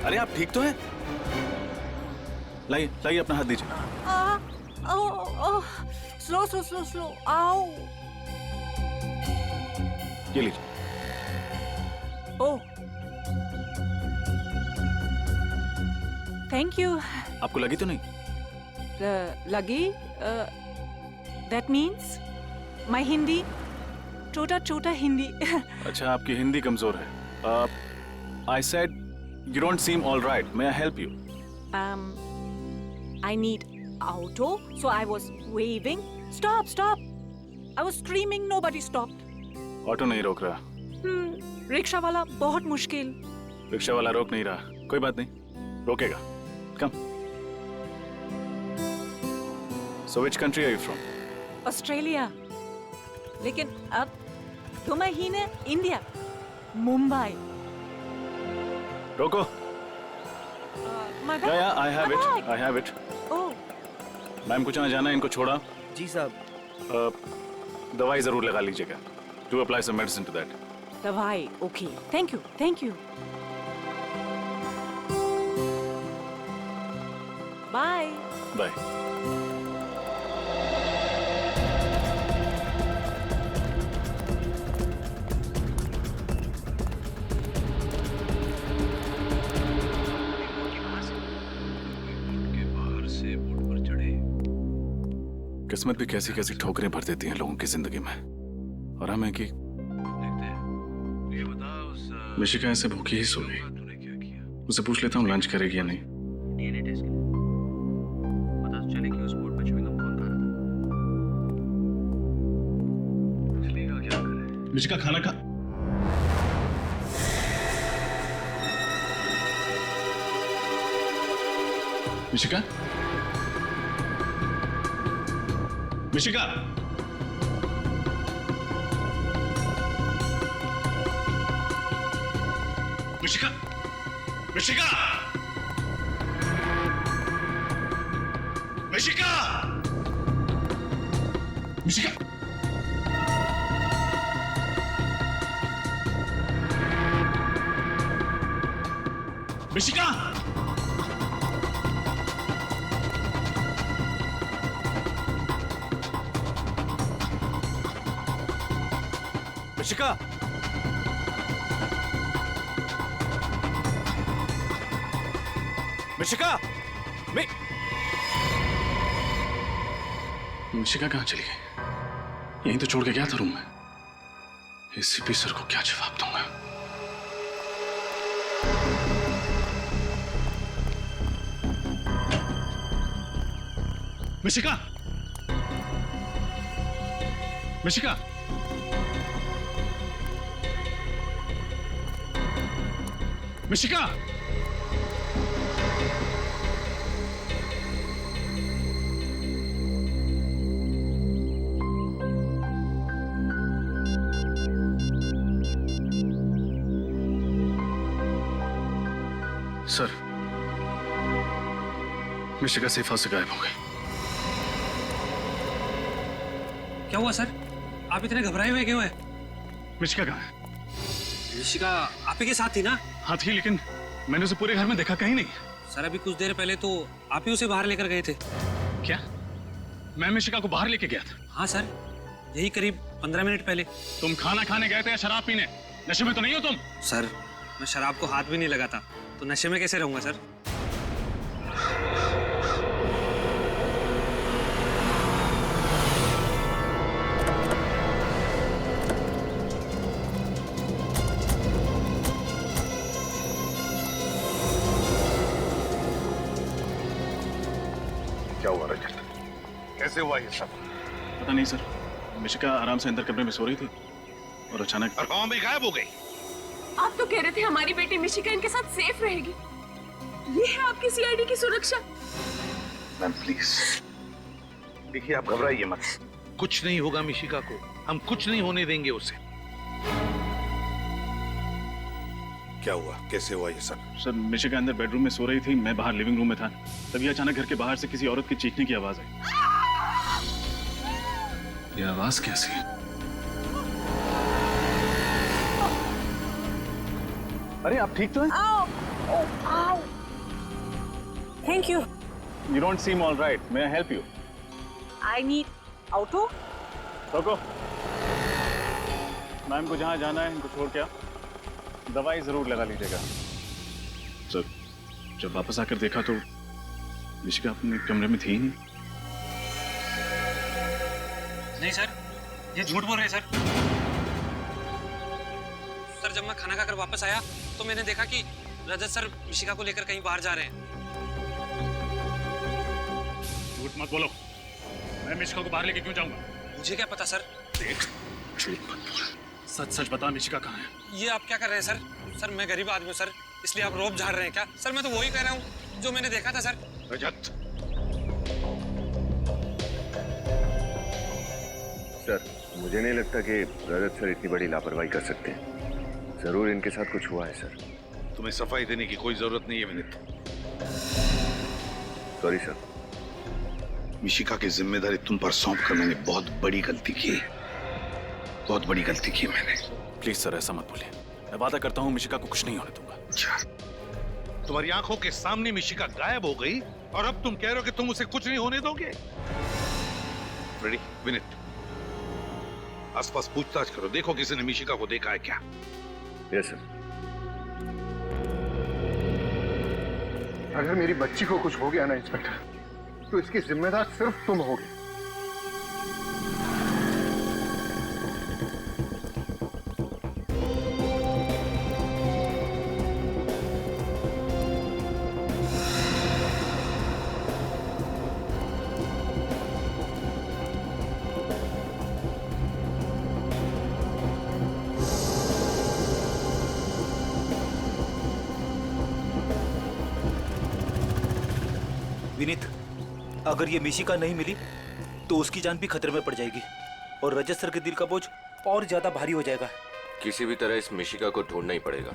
अरे आप ठीक तो हैं? लाइए लाइए अपना हाथ दीजिए। Slow slow slow slow. आओ। ये लीजिए। ओह, थैंक यू। आपको लगी तो नहीं? लगी? दैट मीन्स माय हिंदी, छोटा छोटा हिंदी। अच्छा, आपकी हिंदी कमजोर है। I said you don't seem all right, may I help you? I need auto, so I was waving. Stop, stop! I was screaming, nobody stopped. Auto नहीं रोक रहा। रिक्शा वाला बहुत मुश्किल। रिक्शा वाला रोक नहीं रहा, कोई बात नहीं, रोकेगा। कम। So which country are you from? Australia. लेकिन अब 2 महीने इंडिया, मुंबई। रोको। My bag? या I have My it, bag. I have it. Oh, ma'am को जहाँ जाना है इनको छोड़ा। जी साहब। दवाई जरूर लगा लीजिएगा। To apply some medicine to that. दवाई, okay. Thank you, thank you. Bye. Bye. किस्मत भी कैसी कैसी ठोकरें भर देती हैं लोगों की जिंदगी में, और हमें कि मिशिका ऐसे भूखी ही सो गई। उसे पूछ लेता हूँ लंच करेगी या नहीं। डीएनए टेस्ट के लिए पता तो चले कि उस बोर्ड पर च्युइंगम कौन खा रहा था। चलेगा क्या करे? मिशिका खाना खा। मिशिका, मिशिका, मिशिका, मिशिका, मिशिका, मिशिका, मिशिका, मिशिका, मिशिका, मिशिका कहाँ चली गई? यहीं तो छोड़ के गया था रूम में। एसीपी सर को क्या जवाब दूंगा? मिशिका, मिशिका, मिशिका, सर, मिशिका सेफा से गायब हो गई। क्या हुआ सर? आप इतने घबराए हुए क्यों हैं? मिशिका कहाँ है? ऋषिका आप ही के साथ थी ना? हाँ थी, लेकिन मैंने उसे पूरे घर में देखा कहीं नहीं। सर अभी कुछ देर पहले तो आप ही उसे बाहर लेकर गए थे। क्या? मैं मिशिका को बाहर लेके गया था? हाँ सर, यही करीब 15 मिनट पहले। तुम खाना खाने गए थे या शराब पीने? नशे में तो नहीं हो तुम? सर मैं शराब को हाथ भी नहीं लगाता, तो नशे में कैसे रहूंगा सर? क्या हुआ रजत? कैसे हुआ ये सब? पता नहीं सर, मिशिका आराम से अंदर कमरे में सो रही थी और अचानक और हवा में गायब हो गई। आप तो कह रहे थे हमारी बेटी मिशिका इनके साथ सेफ रहेगी। ये है आपकी सीआईडी की सुरक्षा। मैम प्लीज, देखिए आप घबराइए मत। कुछ नहीं होगा मिशिका को, हम कुछ नहीं होने देंगे उसे। क्या हुआ? कैसे हुआ ये सब? सर मिशिका अंदर बेडरूम में सो रही थी, मैं बाहर लिविंग रूम में था, तभी अचानक घर के बाहर से किसी औरत के चीखने की आवाज आई। ये आवाज कैसी? अरे आप ठीक तो हैं? Thank you. You don't seem all right. May I help you? I need auto. रोको। मैम को जहाँ जाना है इनको छोड़ के दवाई जरूर लगा लीजिएगा। सर, जब वापस आकर देखा तो निशिका अपने कमरे में थी ही नहीं। नहीं सर, ये झूठ बोल रहे हैं सर। सर जब मैं खाना खाकर वापस आया तो मैंने देखा कि रजत सर मिशिका को लेकर कहीं बाहर जा रहे हैं। झूठ मत बोलो। मैं मिशिका को बाहर लेके क्यों जाऊंगा? मुझे क्या पता सर। देख, झूठ मत बोल। सच सच बता, मिशिका कहाँ है? ये आप क्या कर रहे हैं सर? सर मैं गरीब आदमी हूँ सर, इसलिए आप रोब झाड़ रहे हैं क्या? सर मैं तो वही कह रहा हूँ जो मैंने देखा था सर। रजत, सर मुझे नहीं लगता कि रजत सर इतनी बड़ी लापरवाही कर सकते हैं। जरूर इनके साथ कुछ हुआ है सर। तुम्हें सफाई देने की कोई जरूरत नहीं है विनीत। Sorry sir. मिशिका की जिम्मेदारी तुम पर सौंप कर मैंने बहुत बड़ी गलती की। बहुत बड़ी गलती की मैंने। प्लीज सर, ऐसा मत बोलिए। मैं वादा करता हूँ मिशिका को कुछ नहीं होने दूंगा। अच्छा, तुम्हारी आंखों के सामने मिशिका गायब हो गई और अब तुम कह रहे हो कि तुम उसे कुछ नहीं होने दोगे? रेडी विनीत, आसपास पूछताछ करो, देखो किसी ने मिशिका को देखा है क्या। Yes sir. अगर मेरी बच्ची को कुछ हो गया ना इंस्पेक्टर, तो इसकी जिम्मेदार सिर्फ तुम होगे। विनीत, अगर ये मिशिका नहीं मिली तो उसकी जान भी खतरे में पड़ जाएगी और रजत सर के दिल का बोझ और ज्यादा भारी हो जाएगा। किसी भी तरह इस मिशिका को ढूंढना ही पड़ेगा।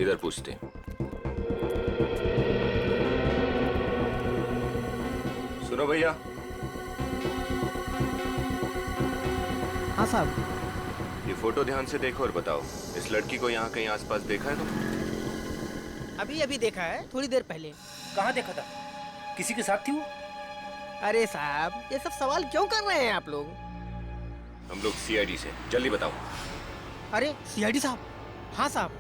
इधर पूछते हैं। सुनो भैया। हाँ साहब। ये फोटो ध्यान से देखो और बताओ, इस लड़की को यहाँ कहीं आसपास देखा है तुम? अभी अभी देखा है, थोड़ी देर पहले। कहाँ देखा था? किसी के साथ थी वो? अरे साहब, ये सब सवाल क्यों कर रहे हैं आप लोग? हम लोग सीआईडी से, जल्दी बताओ। अरे सीआईडी साहब? हाँ साहब।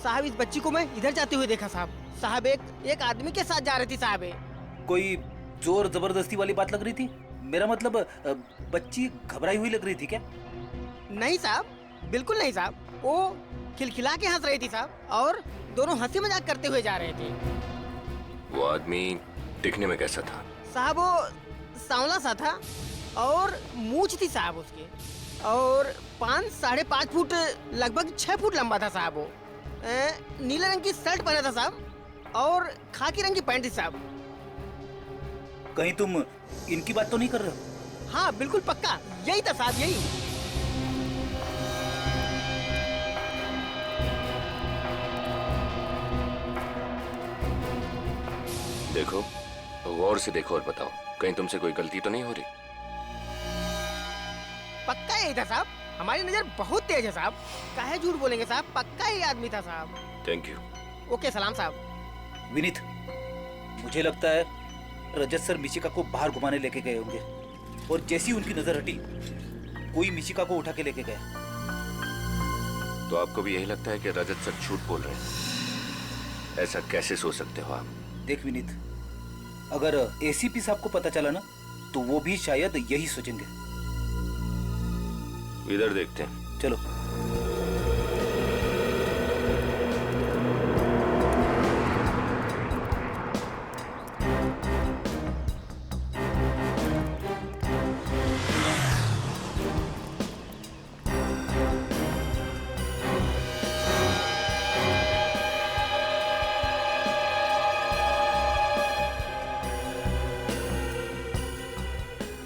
साहब इस बच्ची को मैं इधर जाते हुए देखा साहब। साहब एक आदमी के साथ जा रही थी साहब। कोई जोर जबरदस्ती वाली बात लग रही थी? मेरा मतलब बच्ची घबराई हुई लग रही थी क्या? नहीं साहब, बिल्कुल नहीं साहब। वो खिलखिला के हंस रही थी साहब और दोनों हंसी मजाक करते हुए जा रहे थे। वो आदमी दिखने में कैसा था? साहब वो सांवला सा था और मूंछ थी साहब उसके, और 5-5.5 फुट लगभग 6 फुट लंबा था साहब। वो नीले रंग की शर्ट पहना था साहब और खाकी रंग की पैंट थी साहब। कहीं तुम इनकी बात तो नहीं कर रहे हो? हाँ बिल्कुल पक्का, यही था साहब, यही। देखो, गौर से देखो और बताओ, कहीं तुमसे कोई गलती तो नहीं हो रही? पक्का यही था साहब, हमारी नजर बहुत तेज है साहब। काहे झूठ बोलेंगे साहब, पक्का ही आदमी था साहब। Thank you. ओके सलाम साहब। विनीत, मुझे लगता है रजत सर मिशिका को बाहर घुमाने लेके गए होंगे और जैसी उनकी नजर हटी कोई मिशिका को उठा के लेके गया। तो आपको भी यही लगता है कि रजत सर झूठ बोल रहे हैं? ऐसा कैसे सोच सकते हो आप? देख विनीत, अगर एसीपी साहब को पता चला ना तो वो भी शायद यही सोचेंगे। इधर देखते हैं। चलो।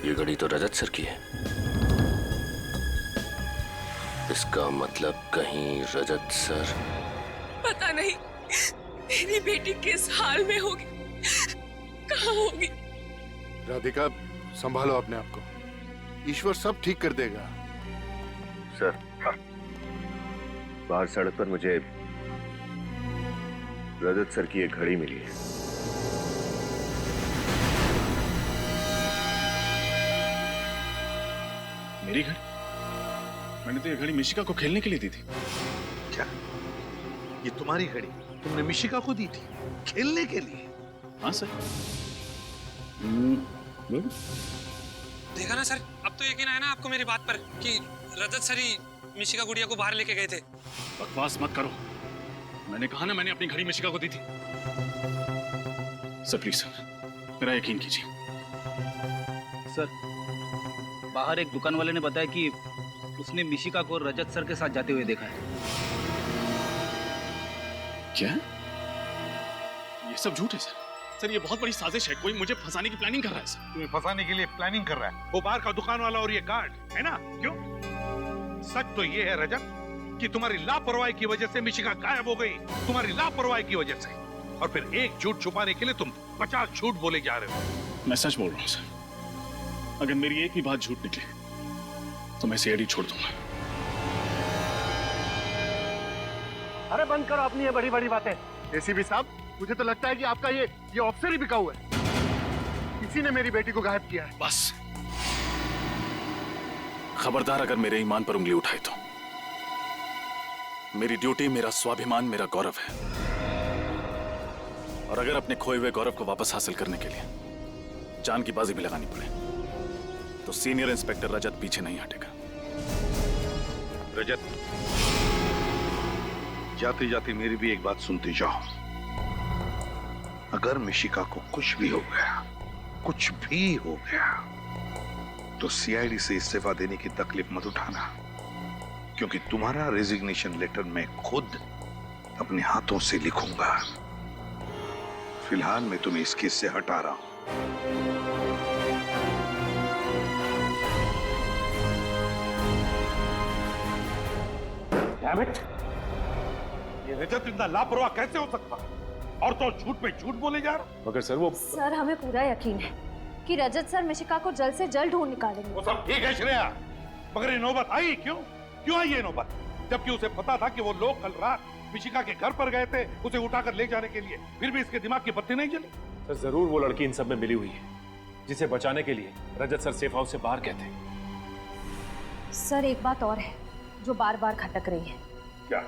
ये घड़ी तो रजत सर की है। इसका मतलब कहीं रजत सर। पता नहीं मेरी बेटी किस हाल में होगी, कहाँ होगी। राधिका, संभालो अपने आप को, ईश्वर सब ठीक कर देगा। सर, बाहर सड़क पर मुझे रजत सर की एक घड़ी मिली है। मेरी घड़ी? मैंने तो ये घड़ी मिशिका को खेलने के लिए दी थी। क्या ये तुम्हारी घड़ी तुमने मिशिका को दी थी खेलने के लिए? हाँ सर। देखा ना सर, अब तो यकीन आया ना आपको मेरी बात पर कि रजत सर ही मिशिका गुड़िया को बाहर लेके गए थे। बकवास मत करो, मैंने कहा ना मैंने अपनी घड़ी मिशिका को दी थी। सर प्लीज सर, मेरा यकीन कीजिए। सर, बाहर एक दुकान वाले ने बताया कि उसने मिशिका को रजत सर के साथ जाते हुए देखा है। क्या? ये सब झूठ है सर। सर ये बहुत बड़ी साजिश है, कोई मुझे फंसाने की प्लानिंग कर रहा है सर। तुम्हें फंसाने के लिए प्लानिंग कर रहा है वो बाहर का दुकान वाला और ये गार्ड है ना? क्यों? सच तो ये है रजत कि तुम्हारी लापरवाही की वजह से मिशिका गायब हो गई, तुम्हारी लापरवाही की वजह से। और फिर एक झूठ छुपाने के लिए तुम 50 झूठ बोले जा रहे हो। मैं सच बोल रहा हूँ सर, अगर मेरी एक भी बात झूठ निकले तो मैं सीआईडी छोड़ दूंगा। अरे बंद करो अपनी ये बड़ी बड़ी बातें। एसीपी साहब, मुझे तो लगता है कि आपका ये ऑफिसर ही बिका हुआ है। किसी ने मेरी बेटी को गायब किया है। बस खबरदार अगर मेरे ईमान पर उंगली उठाई तो। मेरी ड्यूटी, मेरा स्वाभिमान, मेरा गौरव है। और अगर अपने खोए हुए गौरव को वापस हासिल करने के लिए जान की बाजी भी लगानी पड़े तो सीनियर इंस्पेक्टर रजत पीछे नहीं हटेगा। रजत, जाते जाते मेरी भी एक बात सुनते जाओ। अगर मिशिका को कुछ भी हो गया तो सीआईडी से इस्तीफा देने की तकलीफ मत उठाना, क्योंकि तुम्हारा रेजिग्नेशन लेटर मैं खुद अपने हाथों से लिखूंगा। फिलहाल मैं तुम्हें इस केस से हटा रहा हूं। ये रजत इतना लापरवाह कैसे हो सकता है? और तो झूठ पे झूठ बोले जा रहा। मगर सर वो सर, हमें पूरा यकीन है कि रजत सर मिशिका को जल्द से जल्द ढूंढ निकालेंगे। वो सब ठीक है श्रेया, मगर ये नौबत आई क्यों आई ये नौबत? जबकि उसे पता था कि वो लोग कल रात मिशिका के घर पर गए थे उसे उठाकर ले जाने के लिए, फिर भी इसके दिमाग की बत्ती नहीं जली। सर जरूर वो लड़की इन सब में मिली हुई है, जिसे बचाने के लिए रजत सर सेफ हाउस से बाहर गए थे। सर, एक बात और है जो बार बार खटक रही है। क्या?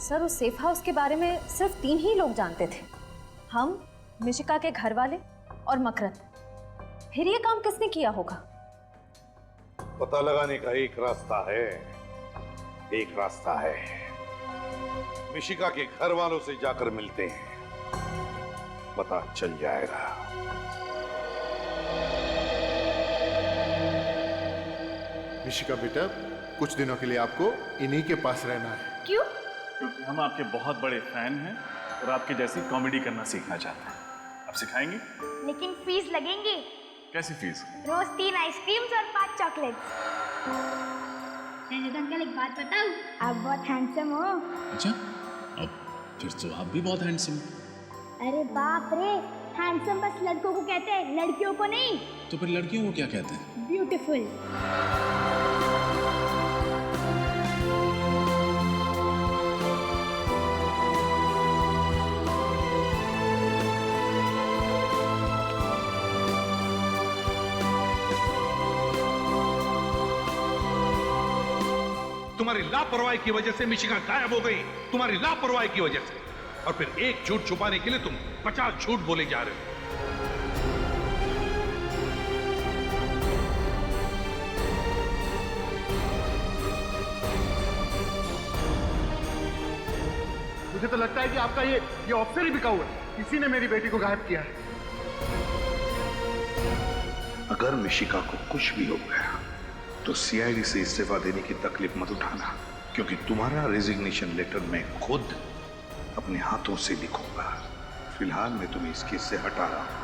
सर, उस सेफ हाउस के बारे में सिर्फ 3 ही लोग जानते थे, हम, मिशिका के घर वाले और मकरंद। फिर ये काम किसने किया होगा? पता लगाने का एक रास्ता है। मिशिका के घर वालों से जाकर मिलते हैं, पता चल जाएगा। मिशिका बेटा, कुछ दिनों के लिए आपको इन्हीं के पास रहना है। क्यों? क्योंकि हम आपके बहुत बड़े फैन हैं और आपके जैसी कॉमेडी करना सीखना चाहते हैं। आप सिखाएंगे? लेकिन फीस लगेंगी। कैसी फीस? रोज 3 आइसक्रीम्स और 5 चॉकलेट्स। अंकल एक बात बताऊं, आप बहुत हैंडसम हो। अच्छा, अब फिर तो आप भी बहुत हैंडसम। अरे बाप रे, हैंडसम बस लड़कों को कहते हैं, लड़कियों को नहीं। तो फिर लड़कियों को क्या कहते हैं? ब्यूटीफुल। तुम्हारी लापरवाही की वजह से मिशिका गायब हो गई, तुम्हारी लापरवाही की वजह से। और फिर एक झूठ छुपाने के लिए तुम 50 झूठ बोले जा रहे हो। मुझे तो लगता है कि आपका ये ऑफिसर ही बिका हुआ है। किसी ने मेरी बेटी को गायब किया है। अगर मिशिका को कुछ भी हो गया तो सीआईडी से इस्तीफा देने की तकलीफ मत उठाना, क्योंकि तुम्हारा रेजिग्नेशन लेटर मैं खुद अपने हाथों से लिखूंगा। फिलहाल मैं तुम्हें इस केस से हटा रहा हूं।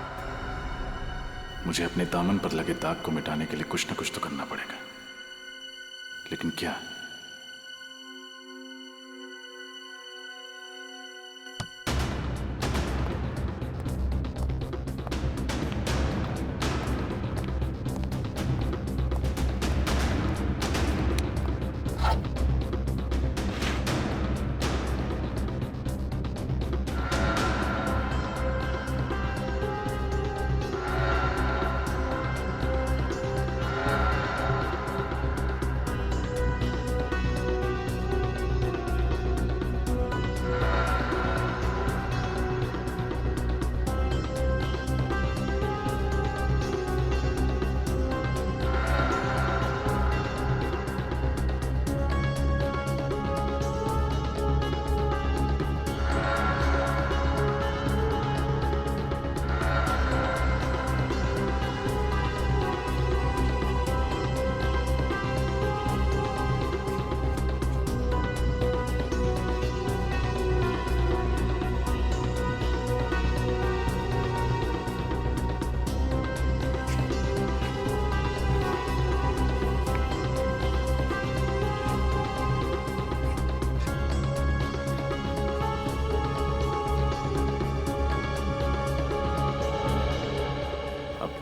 मुझे अपने दामन पर लगे दाग को मिटाने के लिए कुछ न कुछ तो करना पड़ेगा, लेकिन क्या?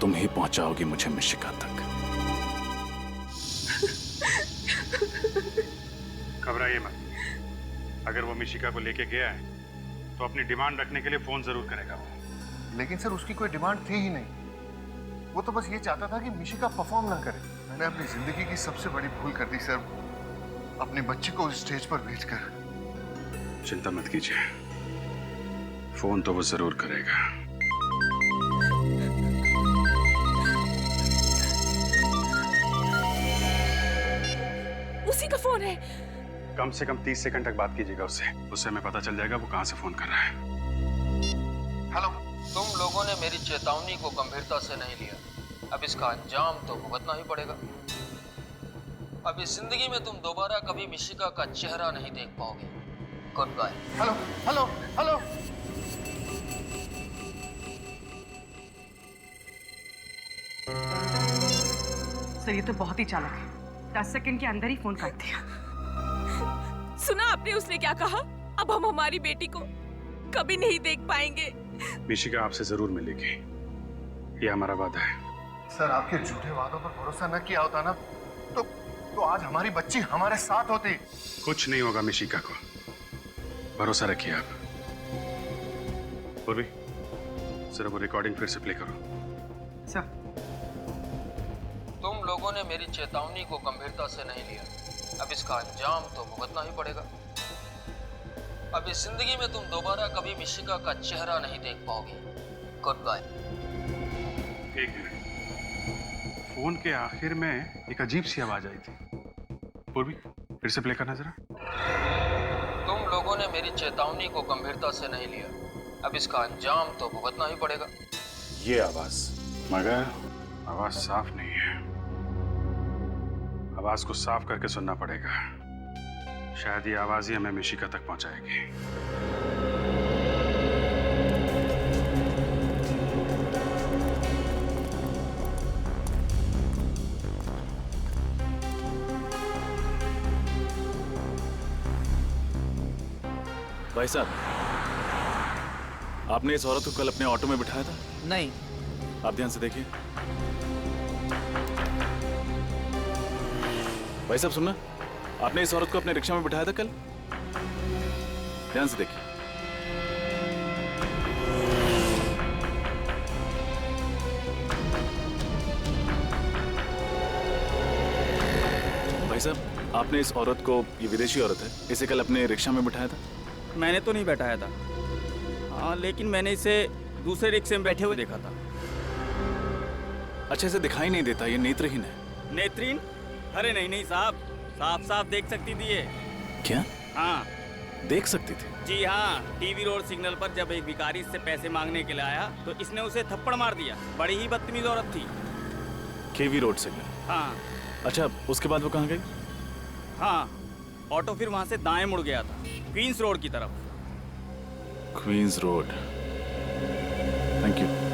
तुम ही पहुंचाओगी मुझे मिशिका तक। घबराइए मत। अगर वो मिशिका को लेके गया है तो अपनी डिमांड रखने के लिए फोन जरूर करेगा वो। लेकिन सर उसकी कोई डिमांड थी ही नहीं। वो तो बस ये चाहता था कि मिशिका परफॉर्म ना करे। मैंने अपनी जिंदगी की सबसे बड़ी भूल कर दी सर, अपने बच्चे को उस स्टेज पर भेजकर। चिंता मत कीजिए, फोन तो वो जरूर करेगा। उसी का फोन है। कम से कम 30 सेकंड तक बात कीजिएगा उससे। उससे हमें पता चल जाएगा वो कहां से फोन कर रहा है। हेलो। तुम लोगों ने मेरी चेतावनी को गंभीरता से नहीं लिया। अब इसका अंजाम तो भुगतना ही पड़ेगा। अब इस जिंदगी में तुम दोबारा कभी मिशिका का चेहरा नहीं देख पाओगे। Good bye. Hello hello hello. Sir ये तो बहुत ही चालाक है, 10 सेकंड के अंदर ही फोन काट दिया। सुना आपने उसने क्या कहा? अब हम हमारी बेटी को कभी नहीं देख पाएंगे। मिशिका आपसे जरूर मिलेगी, ये हमारा वादा है। सर आपके झूठे वादों पर भरोसा न किया होता ना तो आज हमारी बच्ची हमारे साथ होती। कुछ नहीं होगा मिशिका को, भरोसा रखिए आप। पूर्वी, जरा वो रिकॉर्डिंग फिर से प्ले करो। सर तुम लोगों ने मेरी चेतावनी को गंभीरता से नहीं लिया। अब इसका अंजाम तो भुगतना ही पड़ेगा। अब इस जिंदगी में तुम दोबारा कभी मिशिका का चेहरा नहीं देख पाओगे। Good bye. एक मिनट, फोन के आखिर में एक अजीब सी आवाज आई थी। पूर्वी, फिर से प्ले करना जरा। तुम लोगों ने मेरी चेतावनी को गंभीरता से नहीं लिया। अब इसका अंजाम तो भुगतना ही पड़ेगा। ये आवाज, मगर आवाज साफ नहीं है। आवाज को साफ करके सुनना पड़ेगा। शायद ये आवाज ही हमें मिशिका तक पहुंचाएगी। भाई साहब, आपने इस औरत को कल अपने ऑटो में बिठाया था? नहीं। आप ध्यान से देखिए। भाई साहब सुनना, आपने इस औरत को अपने रिक्शा में बिठाया था कल? ध्यान से देखिए। भाई साहब, आपने इस औरत को, ये विदेशी औरत है, इसे कल अपने रिक्शा में बिठाया था? मैंने तो नहीं बैठाया था। हाँ, लेकिन मैंने इसे दूसरे रिक्शे में बैठे हुए देखा था। अच्छा, इसे दिखाई नहीं देता, ये नेत्रहीन है। नेत्रहीन? अरे नहीं नहीं साहब, साफ साफ देख सकती थी ये। क्या? हाँ देख सकती थी? जी हाँ, टीवी रोड सिग्नल पर जब एक भिखारी इससे पैसे मांगने के लिए आया तो इसने उसे थप्पड़ मार दिया। बड़ी ही बदतमीज औरत थी। केवी रोड सिग्नल? हाँ। अच्छा, उसके बाद वो कहाँ गई? हाँ, ऑटो फिर वहाँ से दाएं मुड़ गया था, क्वींस रोड की तरफ। Queens road. Thank you.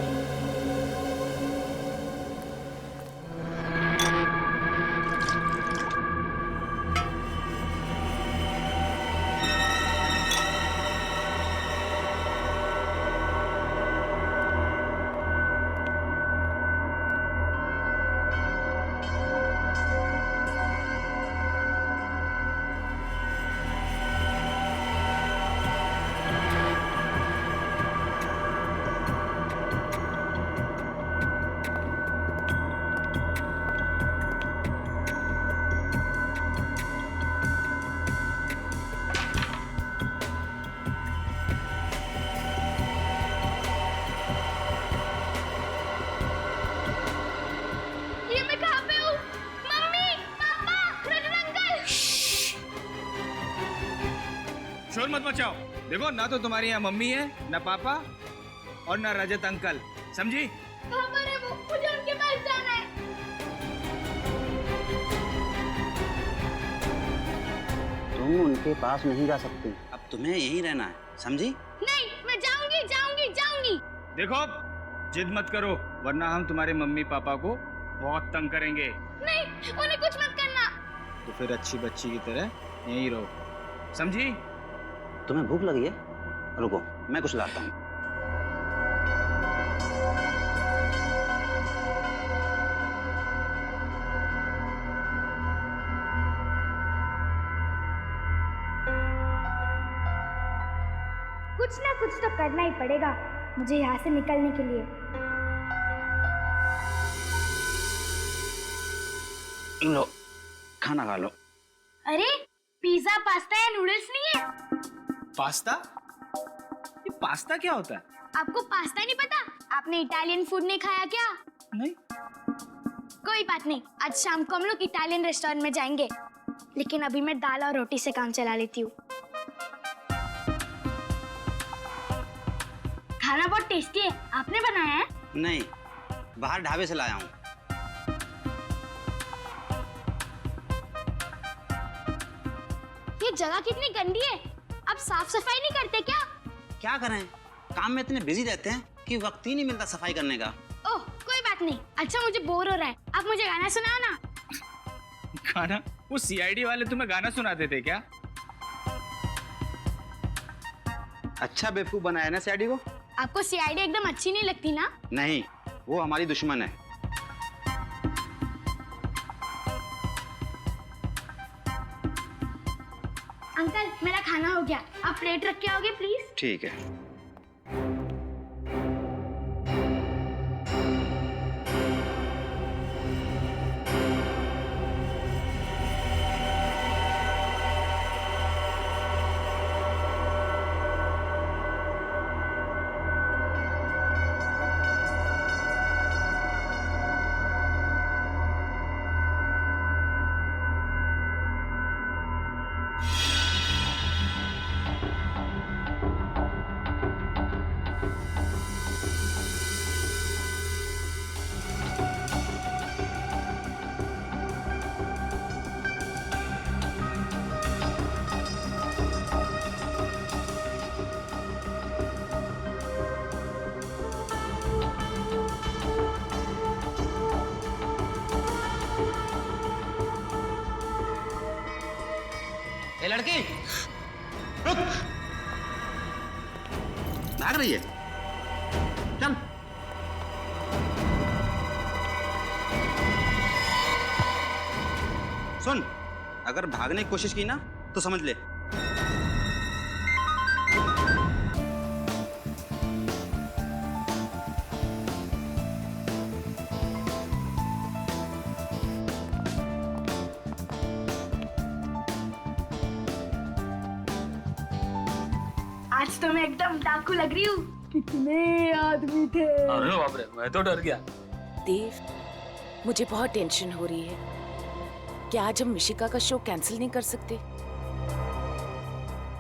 शोर मत मचाओ। देखो, ना तो तुम्हारी यहाँ मम्मी है, ना पापा और ना रजत अंकल, समझी? मुझे उनके पास जाना है। तुम उनके पास नहीं जा सकती, अब तुम्हें यहीं रहना है, समझी? नहीं, मैं जाऊंगी जाऊंगी जाऊंगी। देखो, जिद मत करो, वरना हम तुम्हारे मम्मी पापा को बहुत तंग करेंगे। नहीं, उन्हें कुछ मत करना। तो फिर अच्छी बच्ची की तरह यहीं रहो, समझी? तुम्हें भूख लगी है? रुको, मैं कुछ लाता हूँ। कुछ ना कुछ तो करना ही पड़ेगा मुझे यहाँ से निकलने के लिए। लो खाना खा लो। अरे पिज्जा पास्ता या नूडल्स नहीं है? पास्ता? ये पास्ता क्या होता है? आपको पास्ता नहीं पता? आपने इटालियन फूड नहीं खाया क्या? नहीं। कोई बात नहीं, आज शाम को हम लोग इटालियन रेस्टोरेंट में जाएंगे, लेकिन अभी मैं दाल और रोटी से काम चला लेती हूँ। खाना बहुत टेस्टी है, आपने बनाया है? नहीं, बाहर ढाबे से लाया हूँ। ये जगह कितनी गंदी है, आप साफ सफाई नहीं करते क्या? क्या करें, काम में इतने बिजी रहते हैं कि वक्त ही नहीं मिलता सफाई करने का। ओह कोई बात नहीं। अच्छा मुझे बोर हो रहा है, आप मुझे गाना सुनाओ ना। गाना? वो सीआईडी वाले तुम्हें गाना सुनाते थे क्या? अच्छा बेवकूफ बनाया ना सीआईडी को। आपको सीआईडी एकदम अच्छी नहीं लगती ना? नहीं, वो हमारी दुश्मन है। अंकल मेरा खाना हो गया, आप प्लेट रख के आओगे प्लीज? ठीक है। ए लड़की रुक, भाग रही है। चल। सुन, अगर भागने की कोशिश की ना तो समझ ले। आज तो मैं एकदम डाकू लग रही हूँ। कितने आदमी थे। अरे बाप रे, मैं तो डर गया। देव, मुझे बहुत टेंशन हो रही है। क्या आज हम मिशिका का शो कैंसिल नहीं कर सकते?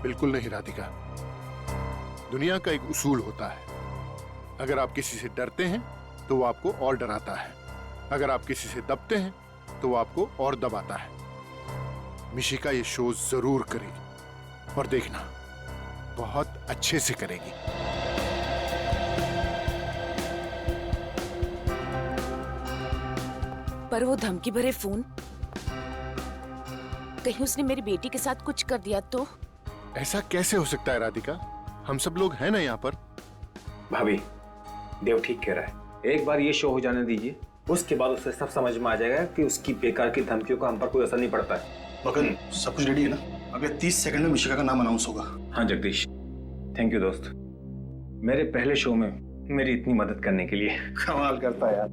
बिल्कुल नहीं राधिका, दुनिया का एक उसूल होता है, अगर आप किसी से डरते हैं तो वो आपको और डराता है, अगर आप किसी से दबते हैं तो वो आपको और दबाता है। मिशिका ये शो जरूर करेगी और देखना बहुत अच्छे से करेगी। पर वो धमकी भरे फोन, कहीं उसने मेरी बेटी के साथ कुछ कर दिया तो? ऐसा कैसे हो सकता है राधिका, हम सब लोग हैं ना यहाँ पर। भाभी, देव ठीक कह रहा है, एक बार ये शो हो जाने दीजिए, उसके बाद उसे सब समझ में आ जाएगा कि उसकी बेकार की धमकियों का हम पर कोई असर नहीं पड़ता है। मगन, सब कुछ रेडी है ना? अगले 30 सेकंड में मिशिका का नाम अनाउंस होगा। हाँ जगदीश, थैंक यू दोस्त, मेरे पहले शो में मेरी इतनी मदद करने के लिए। कमाल करता है यार।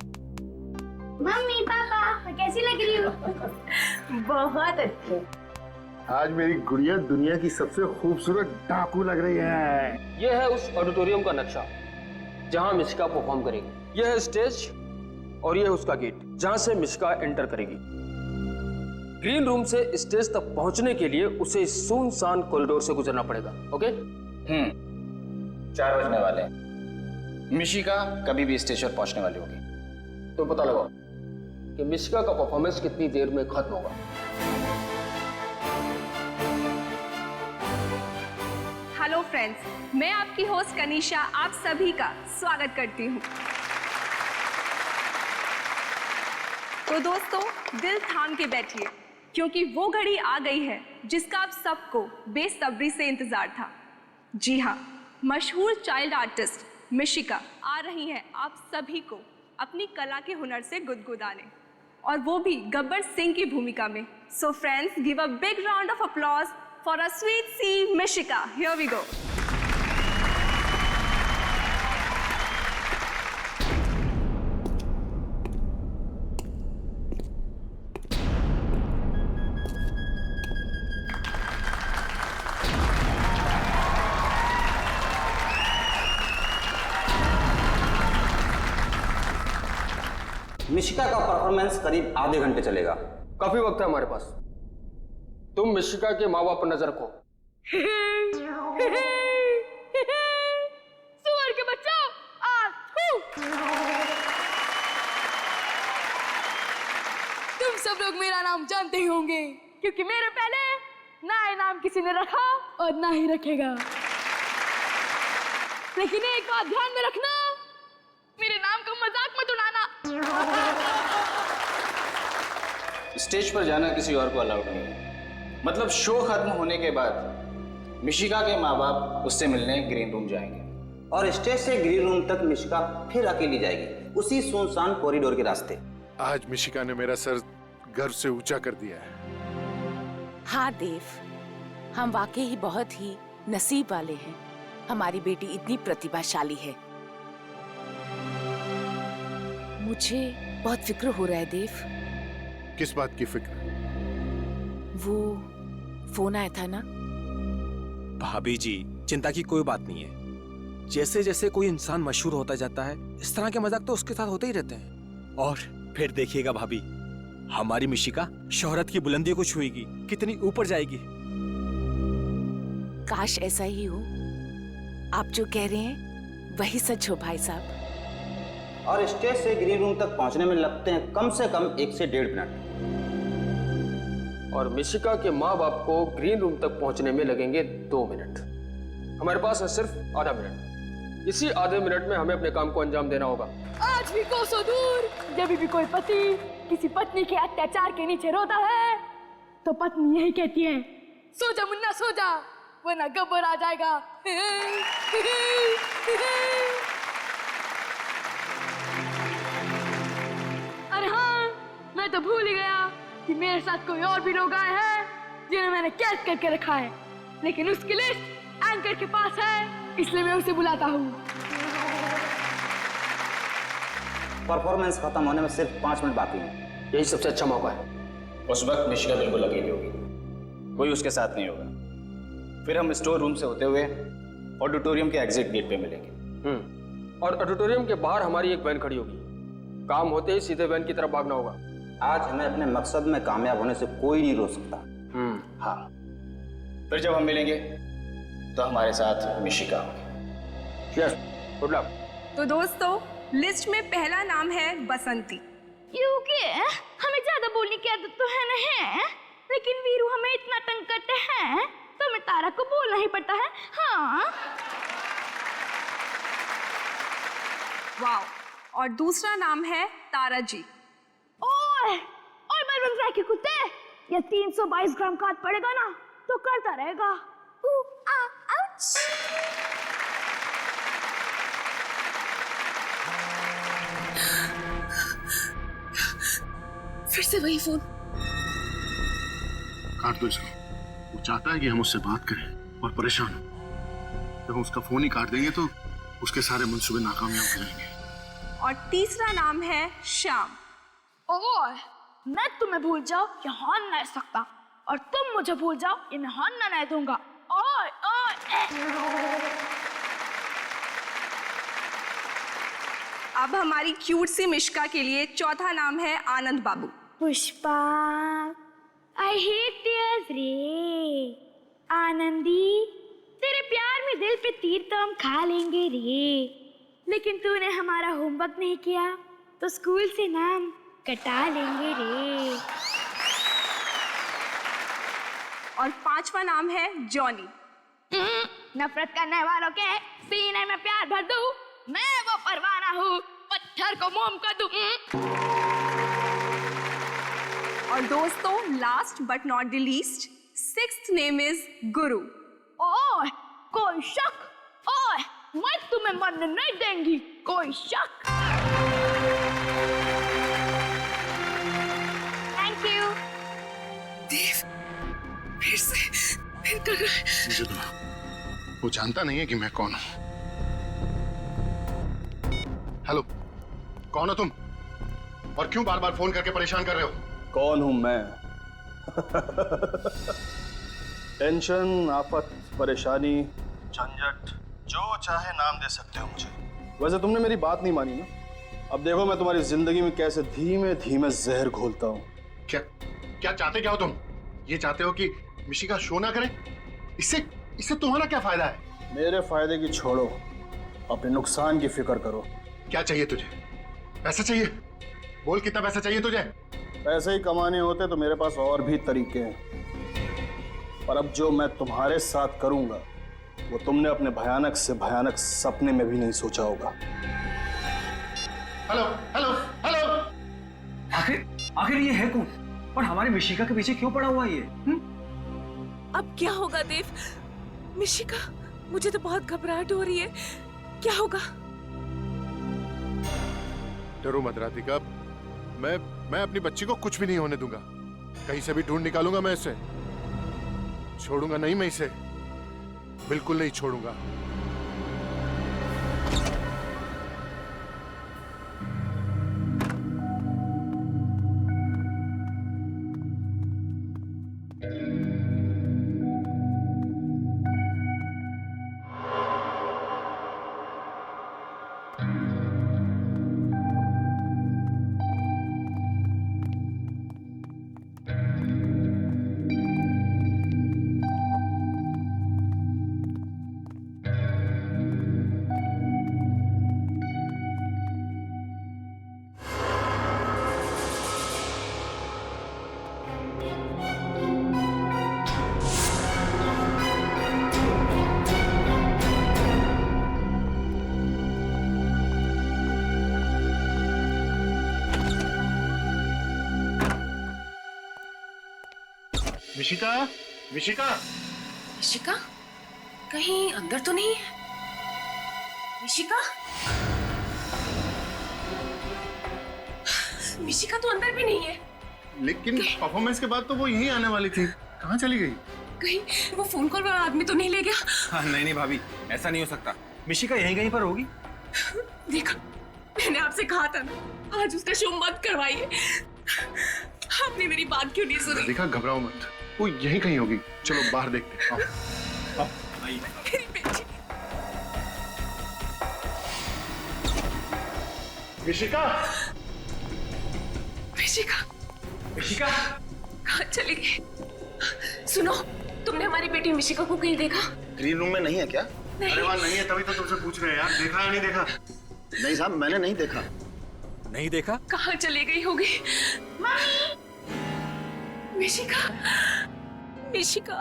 मम्मी पापा, मैं कैसी लग रही हूँ? बहुत अच्छी। आज मेरी गुड़िया दुनिया की सबसे खूबसूरत डाकू लग रही है। यह है उस ऑडिटोरियम का नक्शा जहां मिशिका परफॉर्म करेगी। यह है स्टेज और यह है उसका गेट जहां से मिशिका एंटर करेगी। ग्रीन रूम से स्टेज तक पहुंचने के लिए उसे सुनसान कॉरिडोर से गुजरना पड़ेगा। ओके? 4 बजने वाले हैं। मिशिका कभी भी स्टेज पर पहुंचने वाली होगी। तो पता लगाओ कि मिशिका का परफॉर्मेंस कितनी देर में खत्म होगा। हेलो फ्रेंड्स, मैं आपकी होस्ट कनिशा आप सभी का स्वागत करती हूँ। तो दोस्तों, दिल थाम के बैठिए क्योंकि वो घड़ी आ गई है जिसका आप सबको बेसब्री से इंतजार था। जी हाँ, मशहूर चाइल्ड आर्टिस्ट मिशिका आ रही हैं आप सभी को अपनी कला के हुनर से गुदगुदाने, और वो भी गब्बर सिंह की भूमिका में। So friends, give a big round of applause for a sweet सी Mishika. Here we go. Mishika का परफॉर्मेंस करीब आधे घंटे चलेगा। काफी वक्त है हमारे पास। तुम मिशिका के माँ बाप पर नजर रखो। सुअर के बच्चों, तुम सब लोग मेरा नाम जानते ही होंगे, क्योंकि मेरे पहले ना ये नाम किसी ने रखा और ना ही रखेगा। लेकिन एक बात ध्यान में रखना, मेरे नाम का मजाक मत उड़ाना। स्टेज पर जाना किसी और को अलाउड नहीं है। मतलब शो खत्म होने के बाद मिशिका के माँ बाप उससे मिलने ग्रीन रूम जाएंगे और स्टेज से ग्रीन रूम तक मिशिका फिर अकेली जाएगी, उसी सुनसान कॉरिडोर के रास्ते। आज मिशिका ने मेरा सर गर्व से ऊंचा कर दिया है। हाँ देव, हम वाकई ही बहुत ही नसीब वाले हैं। हमारी बेटी इतनी प्रतिभाशाली है। मुझे बहुत फिक्र हो रहा है देव। किस बात की फिक्र? वो फोन आया था ना। भाभी जी, चिंता की कोई बात नहीं है। जैसे जैसे कोई इंसान मशहूर होता जाता है, इस तरह के मजाक तो उसके साथ होते ही रहते हैं। और फिर देखिएगा भाभी, हमारी मिशिका शोहरत की बुलंदियों को छुएगी, कितनी ऊपर जाएगी। काश ऐसा ही हो। आप जो कह रहे हैं वही सच हो भाई साहब। और स्टेज से ग्रीन रूम तक पहुंचने में लगते हैं कम से कम 1 से 1.5 मिनट। और मिशिका के माँ बाप को ग्रीन रूम तक पहुंचने में लगेंगे 2 मिनट। हमारे पास है सिर्फ आधा मिनट। इसी आधे मिनट में हमें अपने काम को अंजाम देना होगा। आज भी कोसों दूर जब भी कोई पति किसी पत्नी के अत्याचार के नीचे रोता है, तो पत्नी यही कहती है, सो जा मुन्ना सो जा, वरना गब्बर आ जाएगा। अरे हाँ, मैं तो भूल ही गया कि मेरे साथ कोई और भी लोग आए हैं जिन्हें मैंने कैद करके रखा है, लेकिन उसकी लिस्ट एंकर के पास है, इसलिए मैं उसे बुलाता हूँ। परफॉर्मेंस खत्म होने में सिर्फ 5 मिनट बाकी हैं। यही सबसे अच्छा मौका है। उस वक्त मिशिका बिल्कुल अकेली होगी, कोई उसके साथ नहीं होगा। फिर हम स्टोर रूम से होते हुए ऑडिटोरियम के एग्जिट गेट पे मिलेंगे। और ऑडिटोरियम के बाहर हमारी एक वैन खड़ी होगी। काम होते ही सीधे वैन की तरफ भागना होगा। आज हमें अपने मकसद में कामयाब होने से कोई नहीं रोक सकता। हाँ, फिर जब हम मिलेंगे तो हमारे साथ मिशिका होगी। Yes, good luck. तो दोस्तों, लिस्ट में पहला नाम है बसंती। क्योंकि हमें ज्यादा बोलने की आदत तो है नहीं, लेकिन वीरू हमें इतना तंग करते हैं तो हमें तारा को बोलना ही पड़ता है। हाँ। वाह। और दूसरा नाम है तारा जी। ओए मरमन फ्राई के कुत्ते, ये 322 ग्राम खाद पड़ेगा ना तो करता रहेगा। आउच। फिर से वही फोन। काट दो इसको। वो चाहता है कि हम उससे बात करें और परेशान हो। जब हम उसका फोन ही काट देंगे तो उसके सारे मंसूबे नाकामयाब हो जाएंगे। और तीसरा नाम है श्याम। ओए, मैं तुम्हें भूल जाओ ये हान नहीं सकता, और तुम मुझे भूल जाओ ये मैं हान नहीं दूंगा। ओए अब हमारी क्यूट सी मिशिका के लिए चौथा नाम है आनंद बाबू। पुष्पा, आई हेट टीयर्स रे। आनंदी, तेरे प्यार में दिल पे तीर तो हम खा लेंगे रे, लेकिन तूने हमारा होमवर्क नहीं किया तो स्कूल से नाम कटा लेंगे रे। और पांचवा नाम है जॉनी। नफरत करने वालों के सीने में प्यार भर दूं, मैं वो परवाना हूँ, पत्थर को मोम कर दूं। और दोस्तों, last but not the least, sixth name is गुरु। ओए, कोई शक? ओए, मैं तुम्हें मरने नहीं देंगी, कोई शक? Thank you. देव, फिर कर रहा है। मुझे तो वो जानता नहीं है कि मैं कौन हूं। हेलो, कौन हो तुम? और क्यों बार बार फोन करके परेशान कर रहे हो? कौन हूं मैं? टेंशन, आफत, परेशानी, झंझट, जो चाहे नाम दे सकते हो मुझे। वैसे तुमने मेरी बात नहीं मानी ना, अब देखो मैं तुम्हारी जिंदगी में कैसे धीमे धीमे जहर घोलता हूँ। क्या क्या चाहते क्या हो तुम? ये चाहते हो कि मिशिका शो ना करे? इससे इससे तुम्हारा क्या फायदा है? मेरे फायदे की छोड़ो, अपने नुकसान की फिक्र करो। क्या चाहिए तुझे? पैसा चाहिए? बोल कितना पैसा चाहिए तुझे? पैसे ही कमाने होते तो मेरे पास और भी तरीके हैं, पर अब जो मैं तुम्हारे साथ करूंगा वो तुमने अपने भयानक से भयानक सपने में भी नहीं सोचा होगा। Hello hello hello. आखिर ये है कौन और हमारी मिशिका के पीछे क्यों पड़ा हुआ है ये? अब क्या होगा देव? मिशिका, मुझे तो बहुत घबराहट हो रही है। क्या होगा? डरो मत राधिका, मैं अपनी बच्ची को कुछ भी नहीं होने दूंगा। कहीं से भी ढूंढ निकालूंगा मैं इसे। छोड़ूंगा नहीं मैं इसे, बिल्कुल नहीं छोड़ूंगा। मिशिका, मिशिका, मिशिका कहीं अंदर तो नहीं है? मिशिका, मिशिका तो अंदर भी नहीं है। लेकिन परफॉर्मेंस के बाद तो वो यहीं आने वाली थी, कहाँ चली गई? कहीं वो फोन कॉल वाला आदमी तो नहीं ले गया? हाँ, नहीं भाभी, ऐसा नहीं हो सकता। मिशिका यहीं कहीं पर होगी। देखा, मैंने आपसे कहा था ना, आज उसका शो मत करवाइए। आपने मेरी बात क्यों नहीं सुनी? देखा, घबराओ मत, वो यहीं कहीं होगी। चलो बाहर देखते हैं। आओ। मेरी बेटी। मिशिका, मिशिका, मिशिका कहाँ चली गई? सुनो, तुमने हमारी बेटी मिशिका को कहीं देखा? ग्रीन रूम में नहीं है क्या? अरे वहाँ नहीं है, तभी तो तुमसे पूछ रहे हैं यार, देखा या नहीं देखा? नहीं साहब, मैंने नहीं देखा। नहीं देखा? कहाँ चली गई होगी? मिशिका, मिशिका,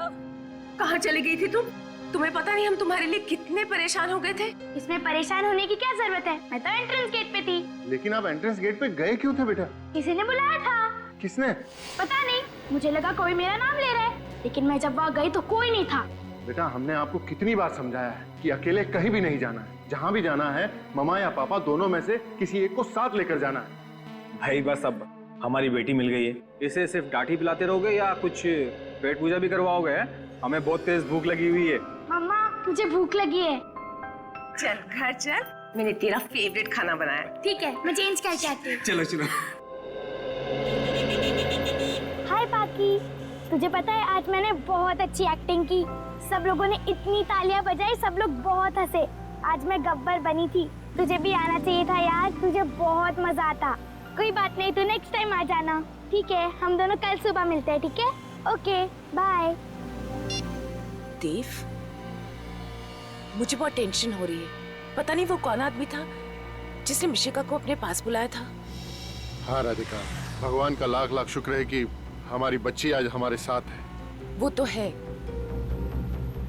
कहाँ चली गई थी तुम? तुम्हें पता नहीं हम तुम्हारे लिए कितने परेशान हो गए थे। इसमें परेशान होने की क्या जरूरत है? मैं तो एंट्रेंस गेट पे थी। लेकिन आप एंट्रेंस गेट पे गए क्यों थे बेटा? किसी ने बुलाया था। किसने? पता नहीं, मुझे लगा कोई मेरा नाम ले रहा है, लेकिन मैं जब वहाँ गई तो कोई नहीं था। बेटा, हमने आपको कितनी बार समझाया है कि अकेले कहीं भी नहीं जाना है। जहाँ भी जाना है, ममा या पापा दोनों में से किसी एक को साथ लेकर जाना है। भाई बस अब हमारी बेटी मिल गई है, इसे सिर्फ डांटी पिलाते रहोगे या कुछ पेट पूजा भी करवाओगे? हमें बहुत तेज भूख लगी हुई है। मम्मा, मुझे भूख लगी है। चल घर चल, मैंने तेरा फेवरेट खाना बनाया। ठीक है, मैं चेंज करके आती हूँ। चलो चलो। हाय पाकी, तुझे पता है आज मैंने बहुत अच्छी एक्टिंग की। सब लोगों ने इतनी तालियां बजाई, सब लोग बहुत हंसे। आज मैं गब्बर बनी थी। तुझे भी आना चाहिए था यार, तुझे बहुत मजा आता। कोई बात नहीं, तू नेक्स्ट टाइम आ जाना, ठीक है? हम दोनों कल सुबह मिलते हैं, ठीक है? Okay, bye. देव, मुझे बहुत टेंशन हो रही है। पता नहीं वो कौन आदमी था जिसने मिशिका को अपने पास बुलाया था। हाँ राधिका, भगवान का लाख लाख शुक्र है कि हमारी बच्ची आज हमारे साथ है। वो तो है,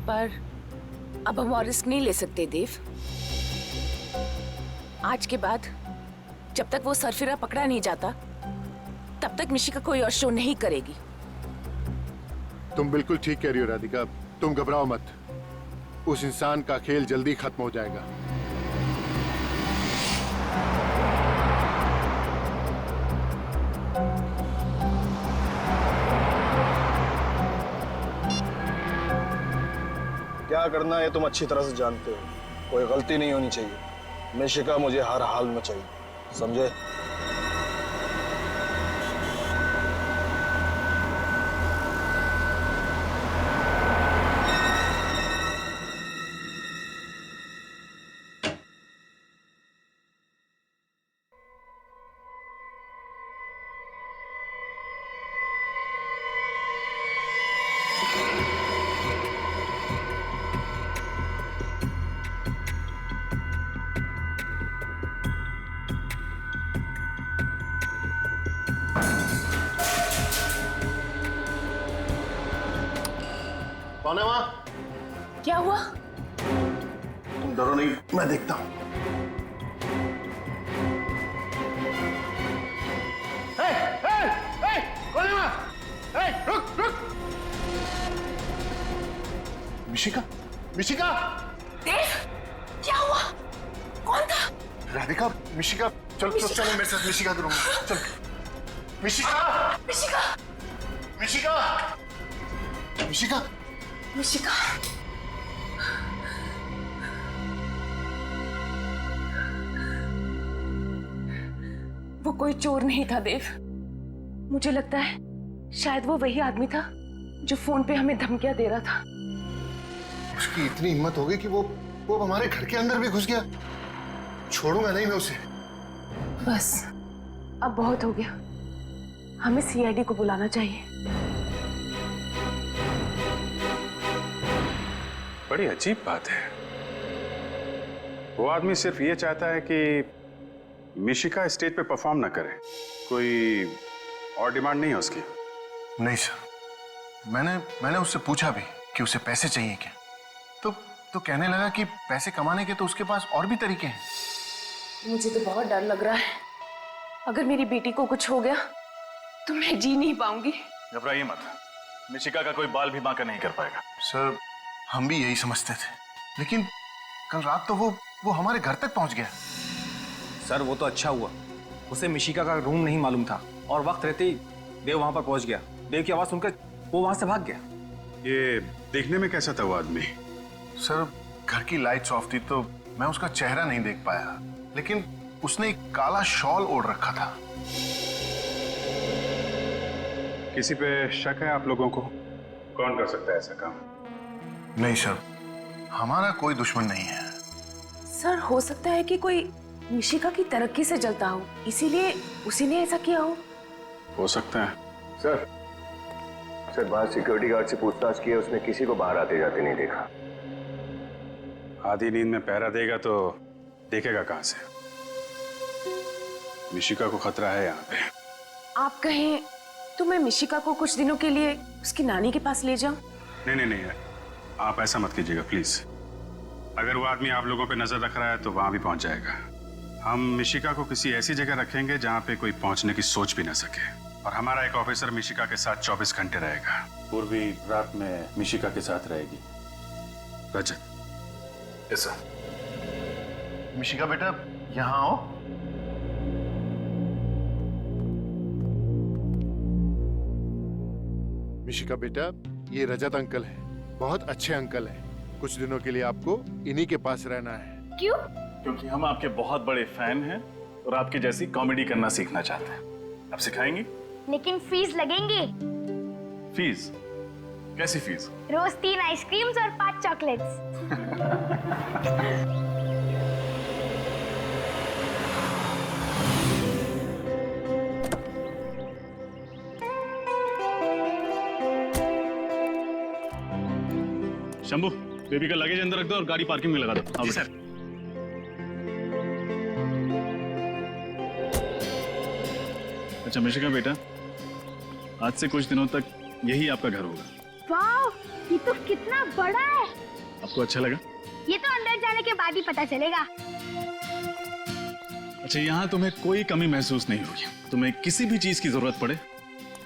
पर अब हम और रिस्क नहीं ले सकते देव। आज के बाद जब तक वो सरफिरा पकड़ा नहीं जाता, तब तक मिशिका कोई और शो नहीं करेगी। तुम बिल्कुल ठीक कह रही हो राधिका, तुम घबराओ मत। उस इंसान का खेल जल्दी खत्म हो जाएगा। क्या करना है तुम अच्छी तरह से जानते हो। कोई गलती नहीं होनी चाहिए। मिशिका मुझे हर हाल में चाहिए, समझे? कौन है वहां? क्या हुआ? तुम डरो नहीं, मैं देखता हूं। कौन है वहां? रुक! मिशिका! मिशिका! देव, क्या हुआ? कौन था? राधिका, मिशिका, चलो मेरे साथ मिशिका के रूम में। चल। मिशिका! मिशिका! मिशिका! मिशिका! मिशिका! वो कोई चोर नहीं था देव। मुझे लगता है शायद वो वही आदमी था जो फोन पे हमें धमकियां दे रहा था। उसकी इतनी हिम्मत हो गई कि वो हमारे घर के अंदर भी घुस गया। छोड़ूंगा नहीं मैं उसे। बस अब बहुत हो गया, हमें सीआईडी को बुलाना चाहिए। बड़ी अजीब बात है, वो आदमी सिर्फ ये चाहता है कि मिशिका स्टेज पे परफॉर्म ना करे। कोई और डिमांड नहीं है उसकी? नहीं सर, मैंने उससे पूछा भी कि उसे पैसे चाहिए क्या, तो कहने लगा कि पैसे कमाने के तो उसके पास और भी तरीके हैं। मुझे तो बहुत डर लग रहा है, अगर मेरी बेटी को कुछ हो गया तो मैं जी नहीं पाऊंगी। घबराइए मत, मिशिका का कोई बाल भी बांका नहीं कर पाएगा। सर, हम भी यही समझते थे, लेकिन कल रात तो वो हमारे घर तक पहुंच गया। सर वो तो अच्छा हुआ, उसे मिशिका का रूम नहीं मालूम था और वक्त रहते ही देव वहां पर पहुंच गया। देव की आवाज सुनकर वो वहां से भाग गया। ये देखने में कैसा था वो आदमी? सर, घर की लाइट्स ऑफ थी तो मैं उसका चेहरा नहीं देख पाया, लेकिन उसने एक काला शॉल ओढ़ रखा था। किसी पे शक है आप लोगों को? कौन कर सकता है ऐसा काम? नहीं सर, हमारा कोई दुश्मन नहीं है। सर, हो सकता है कि कोई मिशिका की तरक्की से जलता हो, इसीलिए उसी ने ऐसा किया हो सकता है। सर बाहर सिक्योरिटी गार्ड से पूछताछ की है, उसने किसी को बाहर आते जाते नहीं देखा। आधी नींद में पहरा देगा तो देखेगा कहां से? मिशिका को खतरा है यहाँ पे। आप कहें तो मैं मिशिका को कुछ दिनों के लिए उसकी नानी के पास ले जाऊं? नहीं, आप ऐसा मत कीजिएगा प्लीज। अगर वो आदमी आप लोगों पे नजर रख रहा है तो वहां भी पहुंच जाएगा। हम मिशिका को किसी ऐसी जगह रखेंगे जहां पे कोई पहुंचने की सोच भी ना सके, और हमारा एक ऑफिसर मिशिका के साथ 24 घंटे रहेगा। पूर्वी रात में मिशिका के साथ रहेगी। रजत। Yes sir. मिशिका बेटा, यहाँ आओ। मिशिका बेटा, ये रजत अंकल है, बहुत अच्छे अंकल हैं। कुछ दिनों के लिए आपको इन्हीं के पास रहना है। क्यों? क्योंकि हम आपके बहुत बड़े फैन हैं और आपके जैसी कॉमेडी करना सीखना चाहते हैं। आप सिखाएंगी? लेकिन फीस लगेंगे। फीस? कैसी फीस? रोज 3 आइसक्रीम्स और 5 चॉकलेट्स। शंभू, बेबी का लगेज अंदर रख दो और गाड़ी पार्किंग में लगा दो। जी सर। अच्छा मिशिका बेटा, आज से कुछ दिनों तक यही आपका घर होगा। वाह, ये तो कितना बड़ा है। आपको अच्छा लगा? ये तो अंदर जाने के बाद ही पता चलेगा। अच्छा, यहाँ तुम्हें कोई कमी महसूस नहीं होगी। तुम्हें किसी भी चीज की जरूरत पड़े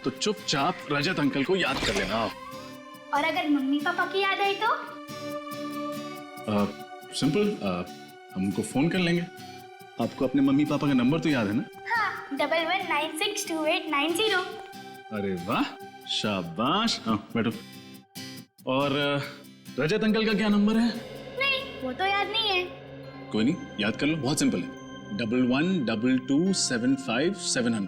तो चुपचाप रजत अंकल को याद कर लेना। और अगर मम्मी पापा की याद आई तो? सिंपल, हम उनको फोन कर लेंगे। आपको अपने मम्मी पापा का नंबर तो याद है ना? हाँ, 11962890। अरे वाह, शाबाश। हाँ बैठो। और रजत अंकल का क्या नंबर है? नहीं, वो तो याद नहीं है। कोई नहीं, याद कर लो, बहुत सिंपल है। 112275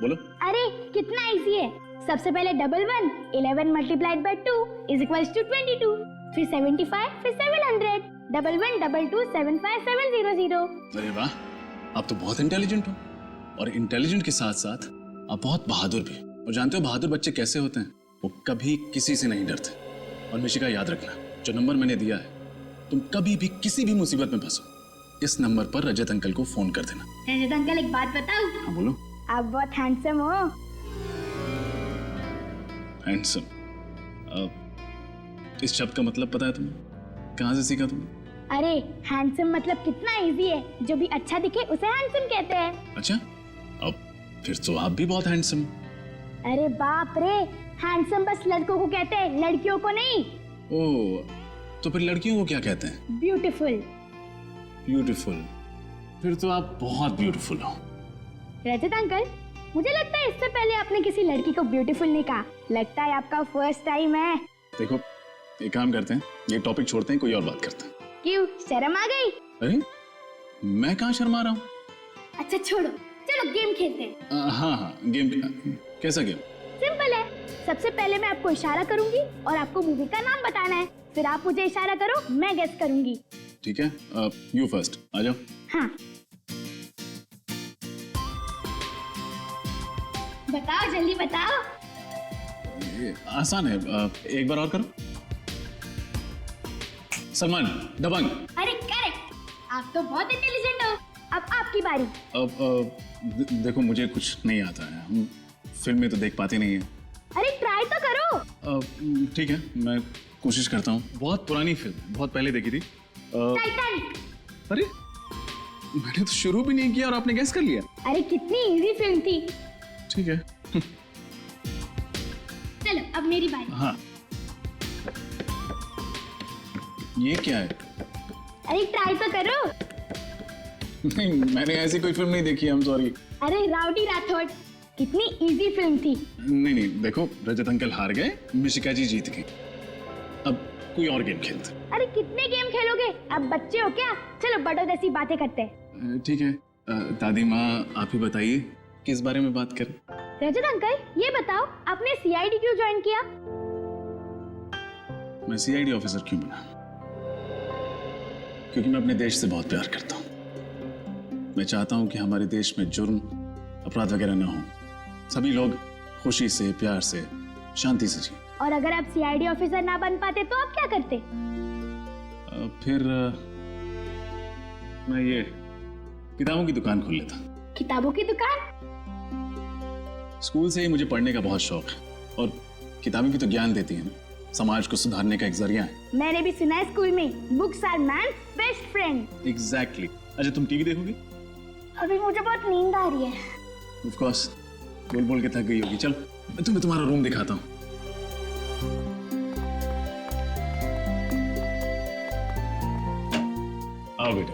बोलो। अरे कितना इजी है। सबसे पहले 11 11 multiplied by 2 is equals to 22, फिर 75, फिर 700। 1122757700। अरे वाह, आप तो बहुत इंटेलिजेंट हो, और इंटेलिजेंट के साथ साथ आप बहुत बहादुर भी। और जानते हो बहादुर बच्चे कैसे होते हैं? वो कभी किसी से नहीं डरते। और मिशिका, याद रखना, जो नंबर मैंने दिया है, तुम कभी भी किसी भी मुसीबत में फंसो, इस नंबर पर रजत अंकल को फोन कर देना। रजत अंकल, एक बात बताऊं? हाँ बोलो। आप बहुत हैंडसम हो। हैंडसम? इस शब्द का मतलब पता है तुम्हें? कहाँ से सीखा तुमने? अरे हैंडसम मतलब कितना इजी है, जो भी अच्छा दिखे उसे हैंडसम कहते हैं। अच्छा, अब फिर तो आप भी बहुत हैंडसम। अरे बाप रे, हैंडसम बस लड़कों को कहते हैं, लड़कियों को नहीं। ओह, तो फिर लड़कियों को क्या कहते हैं? ब्यूटीफुल। ब्यूटीफुल, फिर तो आप बहुत ब्यूटीफुल हो। रजत अंकल, मुझे लगता है इससे पहले आपने किसी लड़की को ब्यूटीफुल नहीं कहा। लगता है आपका फर्स्ट टाइम है। देखो, एक काम करते हैं, ये टॉपिक छोड़ते हैं, कोई और बात करते हैं। क्यों, शर्म आ गई? अरे मैं कहाँ शर्मा रहा हूँ? अच्छा छोड़ो, चलो गेम खेलते हैं। हाँ, गेम। कैसा गेम? सिंपल है, सबसे पहले मैं आपको इशारा करूंगी और आपको मूवी का नाम बताना है। फिर आप मुझे इशारा करो, मैं गेस करूंगी। ठीक है, यू फर्स्ट, आ जाओ। हाँ, बताओ जल्दी बताओ। ये आसान है, एक बार और करो। सलमान, दबंग। अरे करेक्ट, आप तो बहुत इंटेलिजेंट हो। अब आपकी बारी। अब देखो, मुझे कुछ नहीं आता है, हम फिल्म में तो देख पाते नहीं है। अरे ट्राई तो करो। ठीक है, मैं कोशिश करता हूँ। बहुत पुरानी फिल्म है, बहुत पहले देखी थी। टाइटैनिक। अरे मैंने तो शुरू भी नहीं किया और आपने गैस कर लिया। अरे कितनी इजी फिल्म थी। ठीक है। चलो अब मेरी बारी। हाँ, ये क्या है? अरे ट्राई तो करो। नहीं, मैंने ऐसी कोई फिल्म नहीं देखी, आई एम सॉरी। अरे राउडी राठौड़, कितनी इजी फिल्म थी। नहीं, देखो, रजत अंकल हार गए, मिशिका जी जीत गई। अब कोई और गेम खेलते। अरे कितने गेम खेलोगे, अब बच्चे हो क्या? चलो बड़ों जैसी बातें करते हैं। ठीक है, दादी माँ आप ही बताइए किस बारे में बात करें। रजत अंकल, ये बताओ आपने सीआईडी क्यों ज्वाइन किया? मैं सीआईडी ऑफिसर क्यों बना? क्योंकि मैं अपने देश से बहुत प्यार करता हूँ। मैं चाहता हूँ कि हमारे देश में जुर्म, अपराध वगैरह ना हो। सभी लोग खुशी से, प्यार से, शांति से जिए। और अगर आप सीआईडी ऑफिसर ना बन पाते तो आप क्या करते? फिर मैं ये किताबों की दुकान खोल लेता। किताबों की दुकान? स्कूल से ही मुझे पढ़ने का बहुत शौक है और किताबें भी तो ज्ञान देती हैं, समाज को सुधारने का एक जरिया है। मैंने भी सुना है स्कूल में, books are man's best friend. Exactly. अच्छा, तुम टीवी देखोगी? अभी मुझे बहुत नींद आ रही है। ऑफ कोर्स, बोल बोल के थक गई होगी। चल, मैं तुम्हें तुम्हारा रूम दिखाता हूँ। आओ बेटा,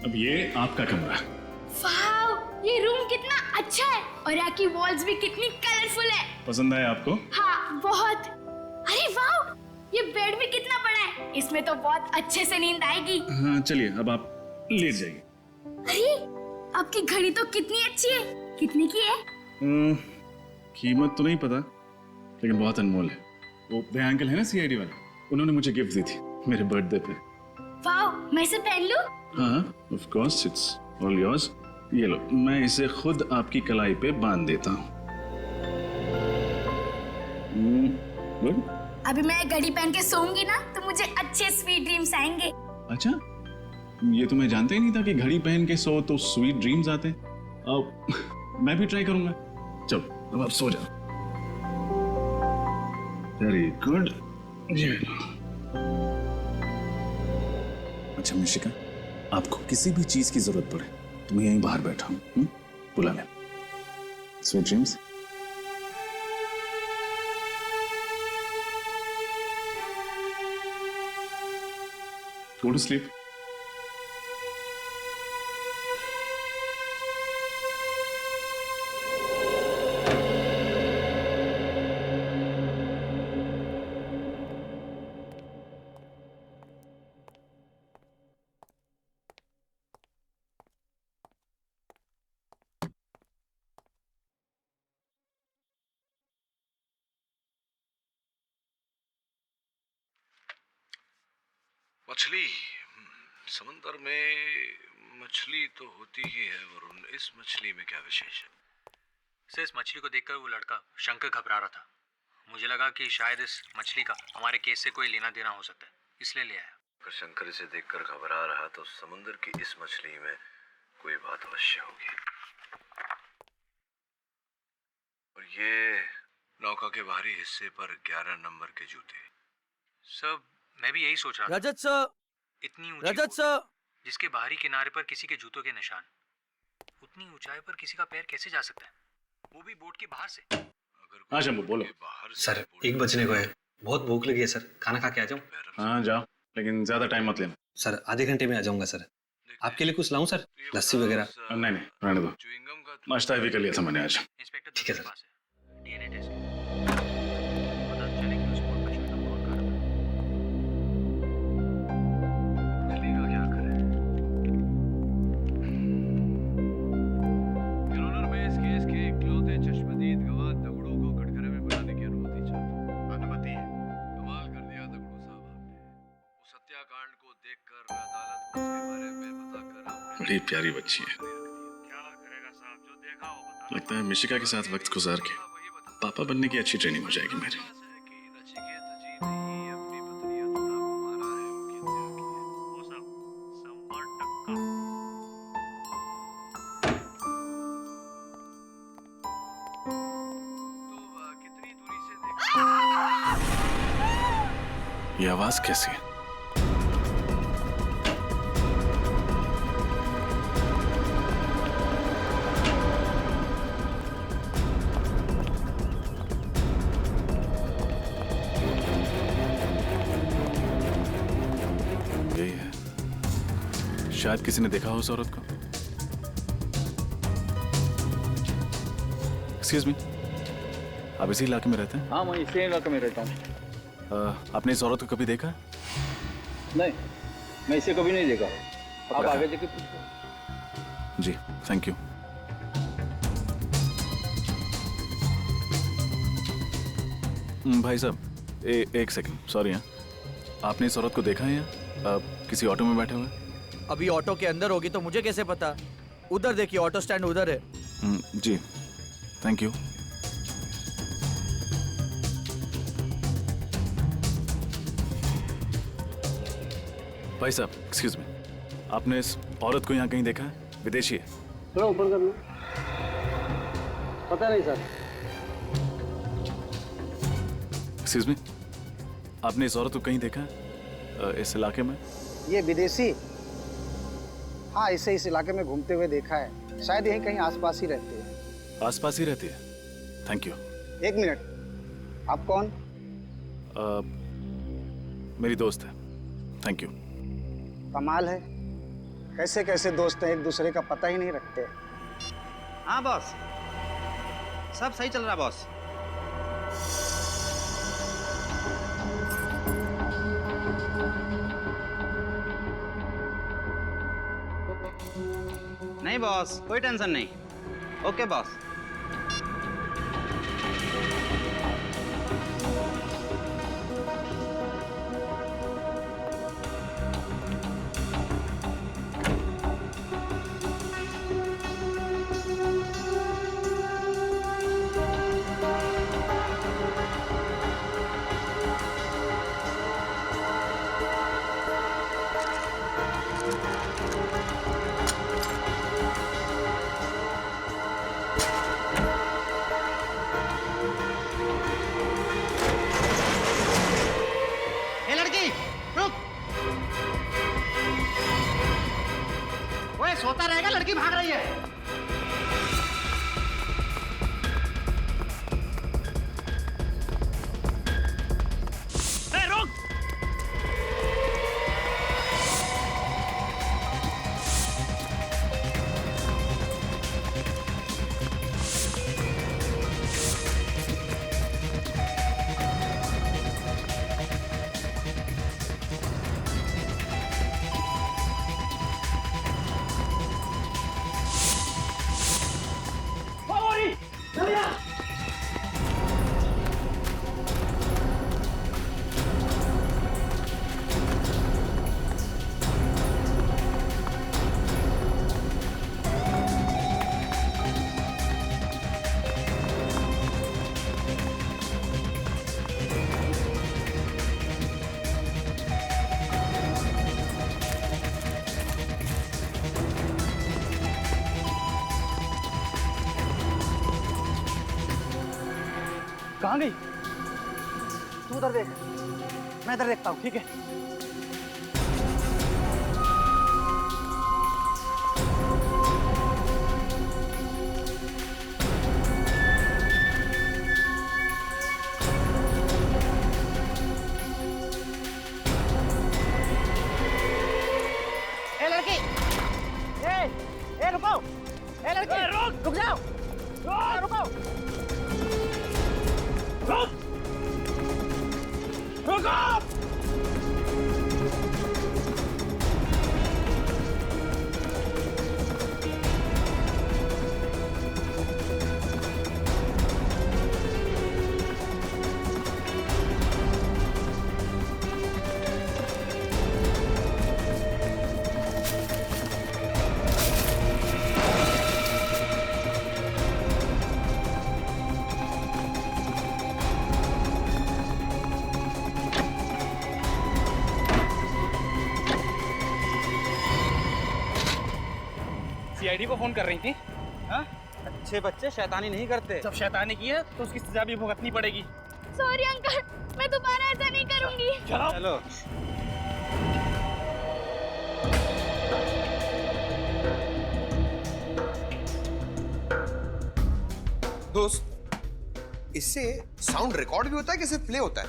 अब ये आपका कमरा। वाओ, ये रूम कितना अच्छा है और यहाँ की वॉल्स भी कितनी कलरफुल है। पसंद आया आपको? हाँ, बहुत। अरे वाओ, ये बेड भी कितना बड़ा है, इसमें तो बहुत अच्छे से नींद आएगी। हाँ, चलिए अब आप लेट जाइए। अरे आपकी घड़ी तो कितनी अच्छी है, कितने की है? कीमत तो नहीं पता, लेकिन बहुत अनमोल है। वो भैया अंकल है ना सीआईडी वाले, उन्होंने मुझे गिफ्ट दी थी मेरे बर्थडे पे। वाओ, मैं इसे पहन लूं? हाँ, of course, it's all yours. ये लो, मैं इसे खुद आपकी कलाई पे बांध देता हूँ। गुड। अभी मैं घड़ी पहन के सोऊंगी ना तो मुझे अच्छे स्वीट ड्रीम्स आएंगे। अच्छा, ये तो मैं जानता ही नहीं था कि घड़ी पहन के सो तो स्वीट ड्रीम्स आते। अब मैं भी ट्राई करूंगा। चलो, अब आप सो जाओ। Very good. अच्छा मिशिका, आपको किसी भी चीज की जरूरत पड़े तो मैं यहीं बाहर बैठा हूँ, बुला ले। Sweet dreams. Go to sleep. मछली, समंदर में मछली तो होती ही है वरुण, इस मछली में क्या विशेष है? सर, इस मछली को देखकर वो लड़का शंकर घबरा रहा था। मुझे लगा कि शायद इस मछली का हमारे केस से कोई लेना देना हो सकता है, इसलिए ले आया। अगर शंकर इसे देखकर घबरा रहा तो समुद्र की इस मछली में कोई बात अवश्य होगी। और ये नौका के बाहरी हिस्से पर 11 नंबर के जूते, सर मैं भी यही सोच रहा था। रजत सर, इतनी ऊंची रजत बोट, सर, जिसके बाहरी किनारे पर किसी के जूतों के निशान, उतनी ऊंचाई पर किसी का पैर कैसे जा सकता है, वो भी बोट के बाहर से? हाँ शंभू बोलो। सर 1 बजने को है, बहुत भूख लगी है सर, खाना खा के आ जाऊं? हाँ जाओ, लेकिन ज्यादा टाइम मत लेना। सर आधे घंटे में आ जाऊंगा सर। आपके लिए कुछ लाऊं सर, लस्सी वगैरह? नहीं नहीं रहने दो, नाश्ता भी कर लिया था मैंने आज। ठीक है सर। DNA टेस्ट बड़ी प्यारी बच्ची है। लगता है मिशिका के साथ वक्त गुजार के पापा बनने की अच्छी ट्रेनिंग हो जाएगी मेरी। ये आवाज कैसी है? यही है, शायद किसी ने देखा हो उस औरत को। एक्सक्यूज मी, आप इसी इलाके में रहते हैं? हाँ मैं इसी इलाके में रहता हूँ। आपने इस औरत को कभी देखा? नहीं, मैं इसे कभी नहीं देखा। आप आगे जाके पूछो। जी थैंक यू। भाई साहब एक सेकंड, सॉरी। हाँ, आपने इस औरत को देखा है यहाँ किसी ऑटो में बैठे हुए? अभी ऑटो के अंदर होगी तो मुझे कैसे पता? उधर देखिए, ऑटो स्टैंड उधर है। जी थैंक यू। भाई साहब एक्सक्यूज मी, आपने इस औरत को यहाँ कहीं देखा है? विदेशी है? थोड़ा ऊपर कर लो। पता नहीं सर। एक्सक्यूज मी, आपने इस औरत को कहीं देखा है इस इलाके में? ये विदेशी? हाँ, इसे इस इलाके में घूमते हुए देखा है। शायद यहीं कहीं आसपास ही रहती है। आसपास ही रहती है? Thank you. 1 मिनट, आप कौन? मेरी दोस्त है। Thank you. कमाल है, कैसे कैसे दोस्त हैं, एक दूसरे का पता ही नहीं रखते। हाँ बॉस, सब सही चल रहा बॉस। नहीं बॉस, कोई टेंशन नहीं। Okay boss. सोता रहेगा, लड़की भाग रही है। रुक! कहाँ गई? तू उधर देख, मैं इधर देखता हूँ, ठीक है? ए लड़की, ए रुको, ए लड़की, रुक जाओ, रुको, रुको। सीआईडी को फोन कर रही थी। हाँ? अच्छे बच्चे शैतानी नहीं करते। जब शैतानी की है तो उसकी सजा भी भुगतनी पड़ेगी। सॉरी अंकल, मैं दोबारा ऐसा नहीं करूंगी। चलो। दोस्त, इससे साउंड रिकॉर्ड भी होता है कि सिर्फ प्ले होता है?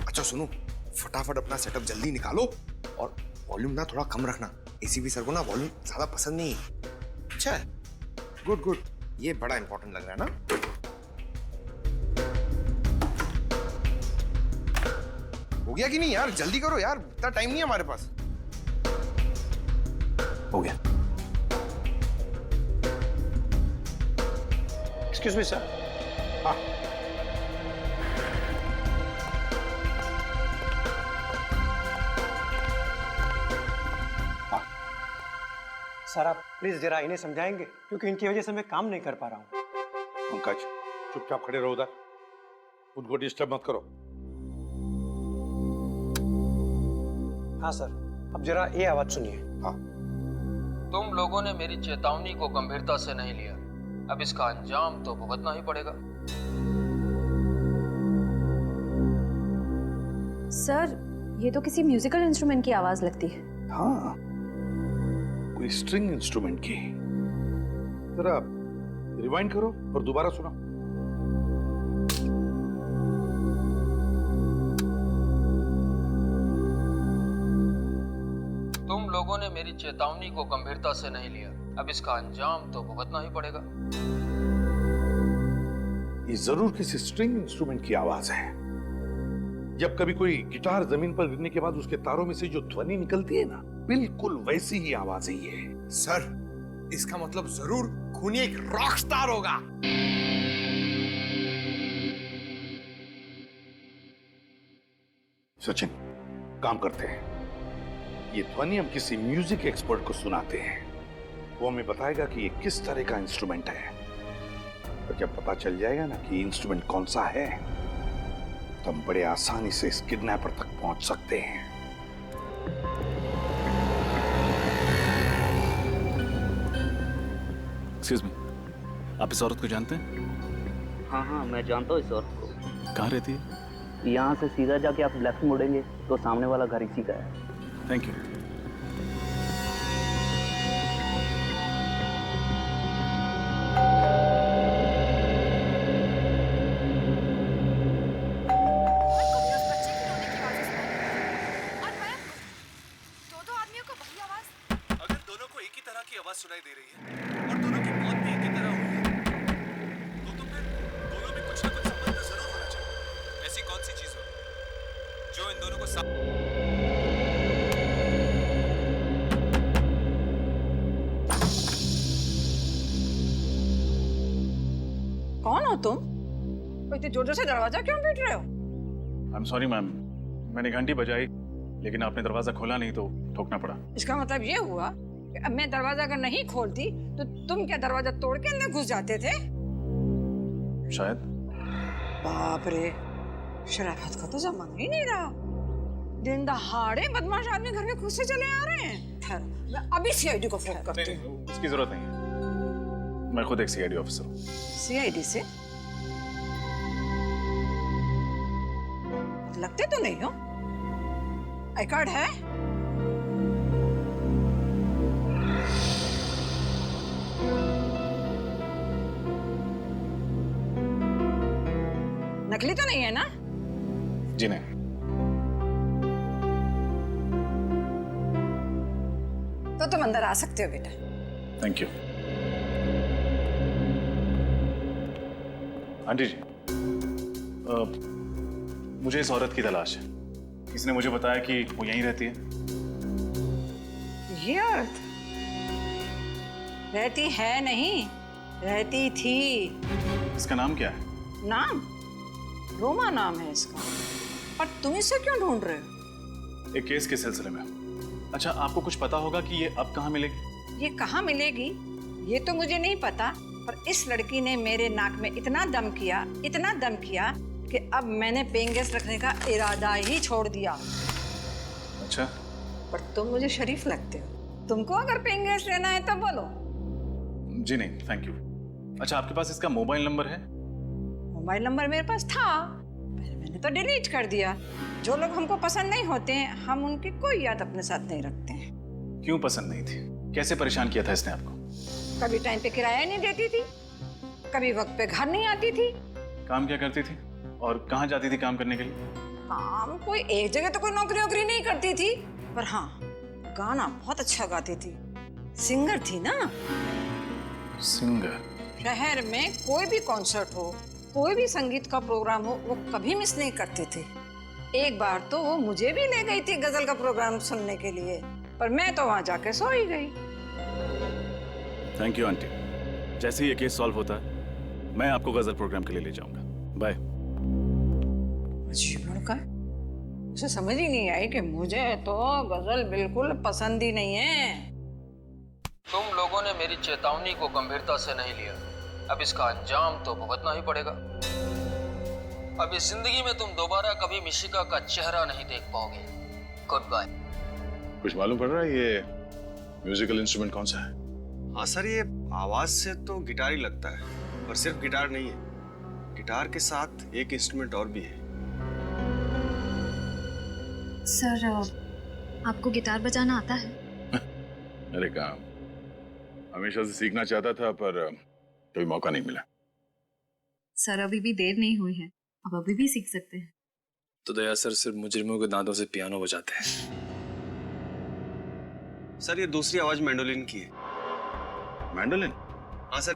अच्छा सुनो, फटाफट अपना सेटअप जल्दी निकालो और वॉल्यूम ना थोड़ा कम रखना। एसीपी सर को ना वॉल्यूम ज्यादा पसंद नहीं है। अच्छा है, गुड गुड, ये बड़ा इंपॉर्टेंट लग रहा है ना। हो गया कि नहीं यार? जल्दी करो यार, इतना टाइम नहीं है हमारे पास। हो गया। Excuse me sir. हाँ, सर आप प्लीज जरा इन्हें समझाएंगे, क्योंकि इनकी वजह से मैं काम नहीं कर पा रहा हूँ। पंकज, चुपचाप खड़े रहो उधर, उनको डिस्टर्ब मत करो। हाँ सर, अब जरा ये आवाज सुनिए। हाँ। तुम लोगों ने मेरी चेतावनी को गंभीरता से नहीं लिया, अब इसका अंजाम तो भुगतना ही पड़ेगा। सर, ये तो किसी म्यूजिकल इंस्ट्रूमेंट की आवाज लगती है। हाँ, कोई स्ट्रिंग इंस्ट्रूमेंट की। जरा रिवाइंड करो और दोबारा सुनो। तुम लोगों ने मेरी चेतावनी को गंभीरता से नहीं लिया, अब इसका अंजाम तो भुगतना ही पड़ेगा। ये जरूर किसी स्ट्रिंग इंस्ट्रूमेंट की आवाज है। जब कभी कोई गिटार जमीन पर गिरने के बाद उसके तारों में से जो ध्वनि निकलती है ना, बिल्कुल वैसी ही आवाज है ये। सर, इसका मतलब जरूर खूनी एक रॉक स्टार होगा। सचिन, काम करते हैं, ये ध्वनि हम किसी म्यूजिक एक्सपर्ट को सुनाते हैं। वो हमें बताएगा कि ये किस तरह का इंस्ट्रूमेंट है। तो जब पता चल जाएगा ना कि इंस्ट्रूमेंट कौन सा है, तो हम बड़े आसानी से इस किडनैपर तक पहुंच सकते हैं। एक्सक्यूज मी, आप इस औरत को जानते हैं? हाँ, मैं जानता हूँ इस औरत को। कहाँ रहती है? यहाँ से सीधा जाके आप लेफ्ट मुड़ेंगे तो सामने वाला घर इसी का है। Thank you. अगर दोनों को एक ही तरह की आवाज सुनाई दे रही है और दोनों की मौत भी एक ही तरह हुई है, तो फिर दोनों में कुछ ना कुछ संबंध जरूर होना चाहिए। ऐसी कौन सी चीज हो जो इन दोनों को कौन हो तुम? इतने जोर जोर से दरवाजा क्यों पीट रहे हो? आई एम सॉरी मैम, मैंने घंटी बजाई लेकिन आपने दरवाजा खोला नहीं तो ठोकना पड़ा। इसका मतलब ये हुआ कि अब मैं दरवाजा अगर नहीं खोलती तो तुम क्या दरवाजा तोड़ के अंदर घुस जाते थे? शायद। बाप रे, शराफत का तो जमाना ही नहीं रहा। दिन दहाड़े बदमाश आदमी घर में खुद से चले आ रहे हैं। ठहरो, मैं अभी सीआईडी को फोन करती हूँ। इसकी जरूरत नहीं है, मैं खुद एक सीआईडी ऑफिसर हूँ। सीआईडी से लगते तो नहीं हो। आई कार्ड है? नकली तो नहीं है ना? जी नहीं। तो तुम अंदर आ सकते हो बेटा। Thank you. आंटी जी, मुझे इस औरत की तलाश है। किसी ने मुझे बताया कि वो यहीं रहती है। ये औरत रहती है नहीं, रहती थी। इसका नाम क्या है? नाम? रोमा नाम है इसका। पर तुम इसे क्यों ढूंढ रहे हो? एक केस के सिलसिले में। अच्छा, आपको कुछ पता होगा कि ये अब कहाँ मिलेगी? ये कहाँ मिलेगी ये तो मुझे नहीं पता, पर इस लड़की ने मेरे नाक में इतना दम किया कि अब मैंने पेइंग गेस्ट रखने का इरादा ही छोड़ दिया। अच्छा। पर तुम मुझे शरीफ लगते हो। तुमको अगर पेइंग गेस्ट लेना है तो बोलो। जी नहीं, थैंक यू। अच्छा, आपके पास इसका मोबाइल नंबर है? मोबाइल नंबर मेरे पास था, मैंने तो डिलीट कर दिया। जो लोग हमको पसंद नहीं होते हैं, हम उनकी कोई याद अपने साथ नहीं रखते हैं। क्यों पसंद नहीं थी? कैसे परेशान किया था इसने आपको? कभी टाइम पे किराया नहीं देती थी, कभी वक्त पे घर नहीं आती थी। काम क्या करती थी और कहाँ जाती थी काम करने के लिए? काम कोई एक जगह तो कोई नौकरी नहीं करती थी, पर हाँ गाना बहुत अच्छा गाती थी। सिंगर थी ना। सिंगर? शहर में कोई भी कॉन्सर्ट हो, कोई भी संगीत का प्रोग्राम हो, वो कभी मिस नहीं करते थे। एक बार तो वो मुझे भी ले गई थी गजल का प्रोग्राम सुनने के लिए, पर मैं तो वहां जाके सो ही गई। Thank you aunty. जैसे ही ये केस सॉल्व होता है मैं आपको गजल प्रोग्राम के लिए ले जाऊंगा। बाय। अजीब लड़का, उसे समझ ही नहीं आई कि मुझे तो गजल बिल्कुल पसंद ही नहीं है। तुम लोगों ने मेरी चेतावनी को गंभीरता से नहीं लिया। अब इसका अंजाम तो भुगतना ही पड़ेगा। अब इस जिंदगी में तुम दोबारा कभी मिशिका का चेहरा नहीं देख पाओगे। Good bye. कुछ मालूम पड़ रहा है ये म्यूजिकल इंस्ट्रूमेंट कौन सा है? हाँ सर, ये आवाज से तो गिटार ही लगता है, पर सिर्फ गिटार नहीं है। गिटार के साथ एक इंस्ट्रूमेंट और भी है। सर, आपको गिटार बजाना आता है? अरे काम हमेशा से सीखना चाहता था, पर कोई मौका नहीं मिला। सर, अभी भी देर नहीं हुई है, अब अभी भी सीख सकते हैं। तो दया सर सिर्फ मुजरिमों के दांतों से पियानो बजाते हैं। सर, ये दूसरी आवाज मैंडोलिन की है। मैंडोलिन? हाँ सर।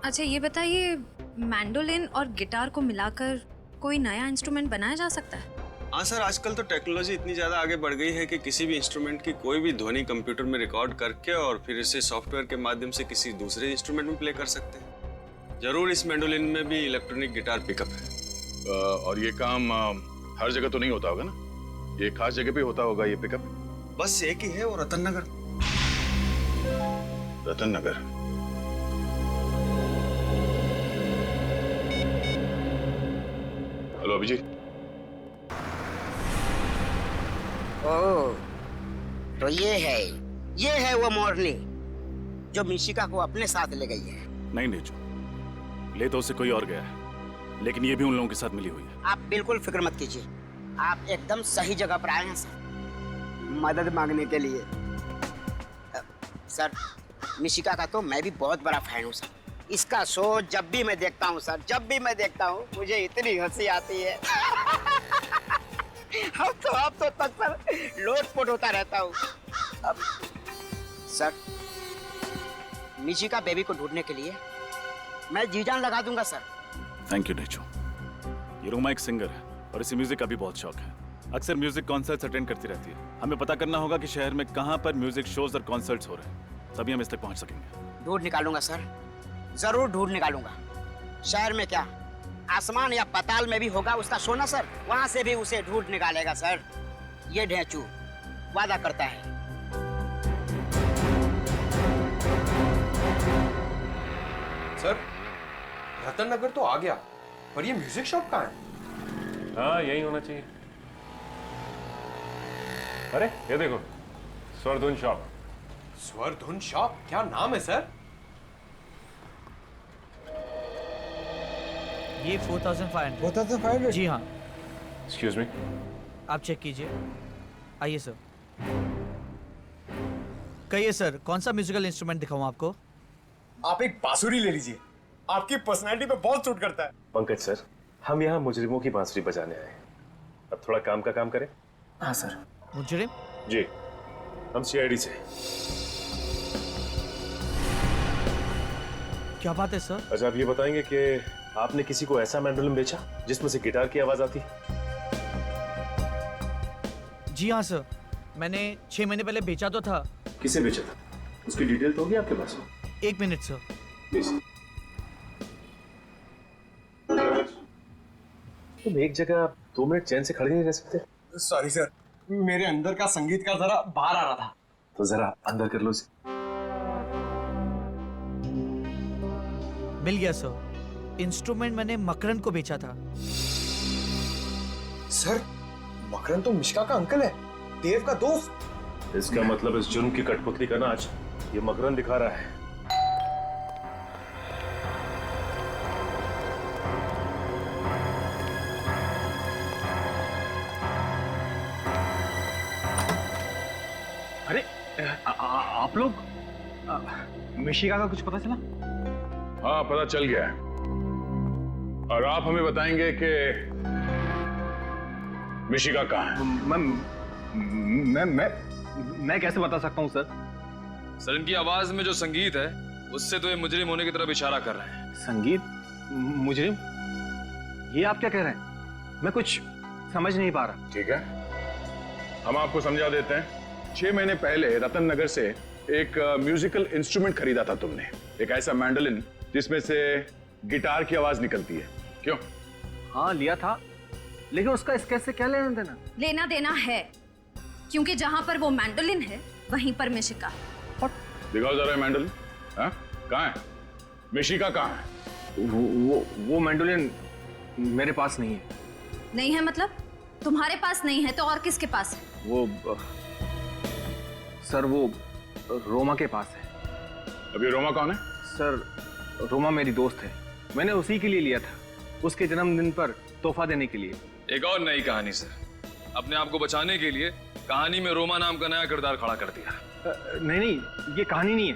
अच्छा, ये बताइए, मैंडोलिन और गिटार को मिलाकर कोई नया इंस्ट्रूमेंट बनाया जा सकता है? हाँ सर, आजकल तो टेक्नोलॉजी इतनी ज्यादा आगे बढ़ गई है कि किसी भी इंस्ट्रूमेंट की कोई भी ध्वनि कंप्यूटर में रिकॉर्ड करके और फिर इसे सॉफ्टवेयर के माध्यम से किसी दूसरे इंस्ट्रूमेंट में प्ले कर सकते हैं। जरूर इस मैंडोलिन में भी इलेक्ट्रॉनिक गिटार पिकअप है। और ये काम हर जगह तो नहीं होता होगा ना? ये खास जगह पे होता होगा ये पिकअप? बस एक ही है, वो रतन नगर। रतन नगर? हेलो अभिजीत। ओह, तो ये है वो मोरनी जो मिशिका को अपने साथ ले गई है। नहीं नेचू, ले तो उससे कोई और गया है, लेकिन ये भी उन लोगों के साथ मिली हुई है। आप बिल्कुल फिक्र मत कीजिए, आप एकदम सही जगह पर आए हैं सर, मदद मांगने के लिए। सर, मिशिका का तो मैं भी बहुत बड़ा फैन हूँ सर। इसका शो जब भी मैं देखता हूँ सर, जब भी मैं देखता हूँ मुझे इतनी हंसी आती है। अब तो तक सर लोटपोट होता रहता हूँ। अब सर, मिशिका बेबी को ढूंढने के लिए मैं जी जान लगा दूंगा सर। Thank you Nechu. ये रोमा एक सिंगर है और इसे म्यूजिक का भी बहुत शौक है। अक्सर म्यूजिक कॉन्सर्ट्स अटेंड करती रहती है। हमें पता करना होगा कि शहर में कहाँ पर म्यूजिक शोज और कॉन्सर्ट्स हो रहे हैं, तभी हम इस तक पहुँच सकेंगे। ढूंढ निकालूंगा सर, जरूर ढूंढ निकालूंगा। शहर में क्या, आसमान या पाताल में भी होगा उसका शो ना सर, वहां से भी उसे ढूंढ निकालेगा सर। ये ढेंचू वादा करता है। सर, रतन नगर तो आ गया, पर ये म्यूजिक शॉप कहाँ है? हाँ, यही होना चाहिए। अरे ये देखो, स्वरधुन शॉप। स्वरधुन शॉप? क्या नाम है सर? ये 4500। 4500? जी हाँ। एक्सक्यूज मी, आप चेक कीजिए। आइए सर। कहिए सर, कौन सा म्यूजिकल इंस्ट्रूमेंट दिखाऊं आपको? आप एक बांसुरी ले लीजिए, आपकी पर्सनैलिटी पे बहुत सूट करता है। पंकज सर, हम यहाँ मुजरिमों की बांसुरी बजाने आए हैं। अब थोड़ा काम का काम करें। हाँ सर। मुजरिम? जी, हम सीआईडी से। क्या बात है सर? अच्छा, आप ये बताएंगे कि आपने किसी को ऐसा मैंडोलिन बेचा जिसमें से गिटार की आवाज आती? जी हाँ सर, मैंने 6 महीने पहले बेचा तो था। किसे बेचा था? उसकी डिटेल तो होगी आपके पास? 1 मिनट सर। प्लीज। तुम एक जगह 2 मिनट चैन से खड़े नहीं रह सकते? सॉरी सर, मेरे अंदर का संगीत का जरा बाहर आ रहा था। तो जरा अंदर कर लो इसे। मिल गया सर। इंस्ट्रूमेंट मैंने मकरन को बेचा था। सर, मकरन तो मिश्का का अंकल है, देव का दोस्त। इसका मतलब इस जुर्म की कठपुतली का नाच ये मकरन दिखा रहा है। अरे आप लोग मिशिका का कुछ पता चला? हाँ, पता चल गया है। और आप हमें बताएंगे कि मिशिका कहाँ है? मैं कैसे बता सकता हूँ सर? सर, इनकी आवाज में जो संगीत है उससे तो ये मुजरिम होने की तरफ इशारा कर रहे हैं। संगीत? मुजरिम? ये आप क्या कह रहे हैं? मैं कुछ समझ नहीं पा रहा। ठीक है, हम आपको समझा देते हैं। 6 महीने पहले रतन नगर से एक म्यूजिकल इंस्ट्रूमेंट खरीदा था तुमने, एक ऐसा मैंडोलिन जिसमें से गिटार की आवाज निकलती है। क्यों? हाँ, लिया था, लेकिन उसका इस केस से क्या लेना देना? लेना देना है, क्योंकि जहां पर वो मैंडोलिन है वहीं पर मिशिका है। दिखाओ जरा मैंडोलिन। हाँ, कहाँ है? मिशिका कहाँ है? वो मैंडोलिन मेरे पास नहीं है। नहीं है मतलब? तुम्हारे पास नहीं है तो और किसके पास है? वो सर, वो रोमा के पास है। अभी रोमा कौन है? सर, रोमा मेरी दोस्त है, मैंने उसी के लिए लिया था, उसके जन्मदिन पर तोहफा देने के लिए। एक और नई कहानी सर। अपने आप को बचाने के लिए कहानी में रोमा नाम का नया किरदार खड़ा कर दिया। नहीं, ये कहानी नहीं है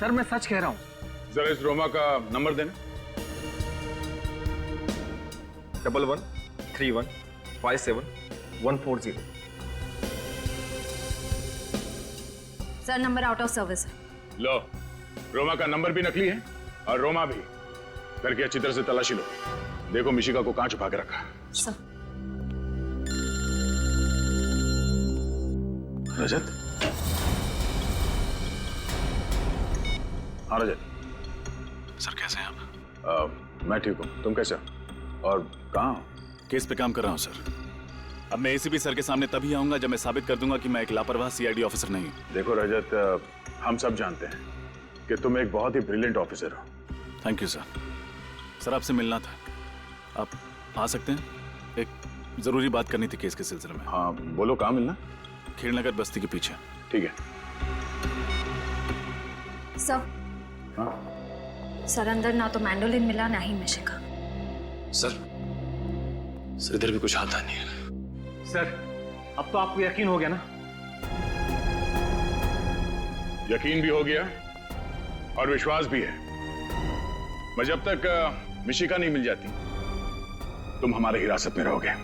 सर, मैं सच कह रहा हूँ। जरा इस रोमा का नंबर देना। 113157 sir, number out of service है। लो, रोमा का नंबर भी नकली है और रोमा भी। करके अच्छी तरह से तलाशी लो, देखो मिशिका को कहां छुपा के रखा। सर। रजत? हाँ रजत। सर कैसे हैं आप? मैं ठीक हूँ, तुम कैसे हो? और कहाँ हो? केस पे काम कर रहा हूँ सर। अब मैं एसीपी सर के सामने तभी आऊंगा जब मैं साबित कर दूंगा कि मैं एक लापरवाह सीआईडी ऑफिसर नहीं हूँ। देखो रजत, हम सब जानते हैं कि तुम एक बहुत ही ब्रिलियंट ऑफिसर हो। Thank you sir. सर, आपसे मिलना था, आप आ सकते हैं? एक जरूरी बात करनी थी केस के सिलसिले में। हाँ बोलो, कहाँ मिलना? खेड़नगर बस्ती के पीछे। ठीक है। सर। हाँ? सर, अंदर ना तो मैंडोलिन मिला ना ही मिशिका। सर इधर भी कुछ आता नहीं है। सर, अब तो आपको यकीन हो गया ना? यकीन भी हो गया और विश्वास भी है। मैं जब तक मिशिका नहीं मिल जाती तुम हमारे हिरासत में रहोगे।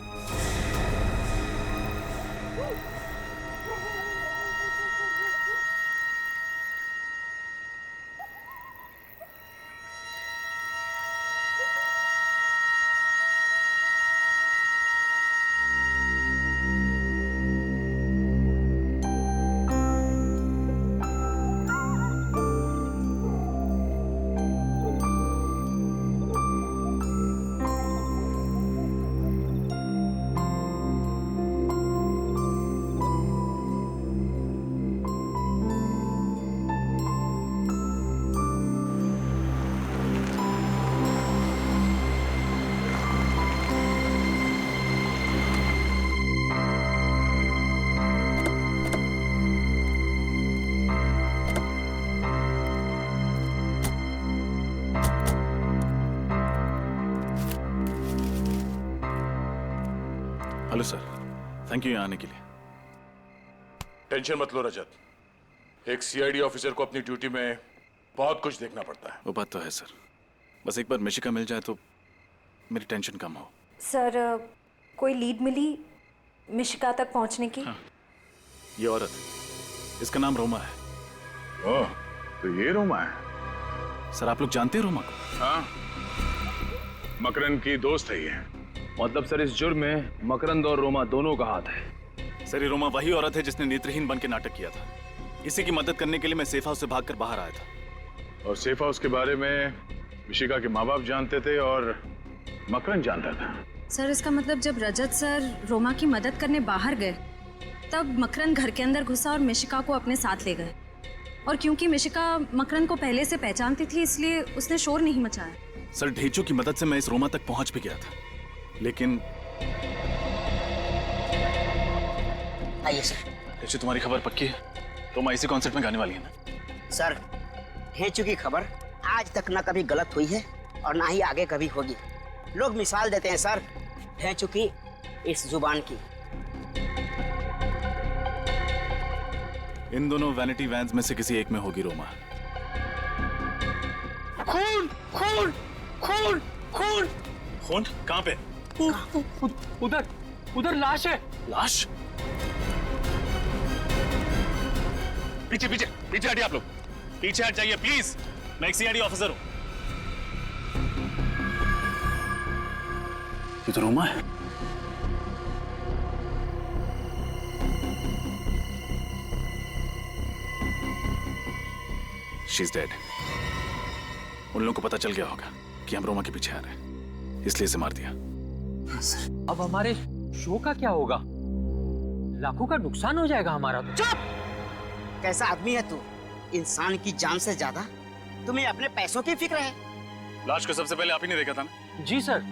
हेलो सर, थैंक यू यहाँ आने के लिए। टेंशन मत लो रजत, एक सीआईडी ऑफिसर को अपनी ड्यूटी में बहुत कुछ देखना पड़ता है। वो बात तो है सर, बस एक बार मिशिका मिल जाए तो मेरी टेंशन कम हो। सर कोई लीड मिली मिशिका तक पहुंचने की? हाँ, ये औरत, इसका नाम रोमा है। ओह, तो ये रोमा है। सर आप लोग जानते हैं रोमा को? हाँ, मकरंद की दोस्त है ये। मतलब सर इस जुर्म में मकरंद और रोमा दोनों का हाथ है। सर ये रोमा वही औरत है जिसने नेत्रहीन बन के नाटक किया था। इसी की मदद करने के लिए मैं सेफ हाउस से भागकर बाहर आया था। और सेफ हाउस के बारे में मिशिका के माँ बाप जानते थे और मकरंद जानता था। सर इसका मतलब जब रजत सर रोमा की मदद करने बाहर गए तब मकरंद घर के अंदर घुसा और मिशिका को अपने साथ ले गए। और क्योंकि मिशिका मकरंद को पहले से पहचानती थी इसलिए उसने शोर नहीं मचाया। सर ढेंचू की मदद से मैं इस रोमा तक पहुंच भी गया था, लेकिन आइए सर। ढेंचू तुम्हारी खबर पक्की है? रोमा इसी कॉन्सर्ट में गाने वाली है ना? सर ढेंचू की खबर आज तक ना कभी गलत हुई है और ना ही आगे कभी होगी। लोग मिसाल देते हैं सर ढेंचू की इस जुबान की। इन दोनों वैनिटी वैन्स में से किसी एक में होगी रोमा। खून खून खून खून खून कहाँ पे? उधर उधर लाश है। लाश? पीछे पीछे पीछे हटिए आप लोग, पीछे हट जाइए प्लीज। मैं एक सीआईडी ऑफिसर हूं। ये तो रोमा है। She's dead. उन लोगों को पता चल गया होगा कि हम रोमा के पीछे आ रहे हैं, इसलिए इसे मार दिया। अब हमारे शो का क्या होगा? लाखों का नुकसान हो जाएगा हमारा। चुप! कैसा आदमी है तू? इंसान की जान से ज्यादा तुम्हें अपने पैसों की फिक्र है। लाश को सबसे पहले आप ही ने देखा था ना? जी सर,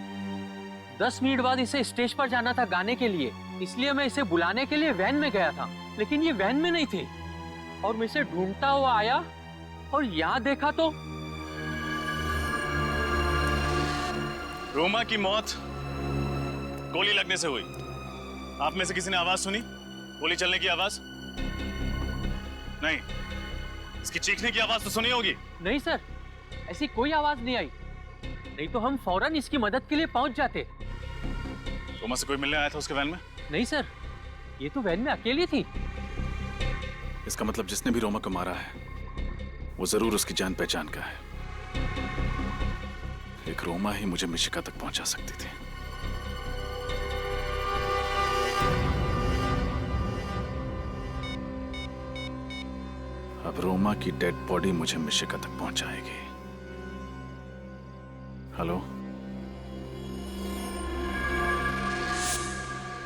10 मिनट बाद इसे स्टेज पर जाना था गाने के लिए, इसलिए मैं इसे बुलाने के लिए वैन में गया था, लेकिन ये वैन में नहीं थी और मैं इसे ढूंढता हुआ आया और यहाँ देखा तो रोमा की मौत गोली लगने से हुई। आप में से किसी ने आवाज सुनी? गोली चलने की आवाज? नहीं। इसकी चीखने की आवाज तो सुनी होगी? नहीं सर, ऐसी कोई आवाज नहीं आई, नहीं तो हम फौरन इसकी मदद के लिए पहुंच जाते। रोमा से कोई मिलने आया था उसके वैन में? नहीं सर, ये तो वैन में अकेली थी। इसका मतलब जिसने भी रोमा को मारा है वो जरूर उसकी जान पहचान का है। एक रोमा ही मुझे मिशिका तक पहुंचा सकती थी। अब रोमा की डेड बॉडी मुझे मिशिका तक पहुंचाएगी। हेलो?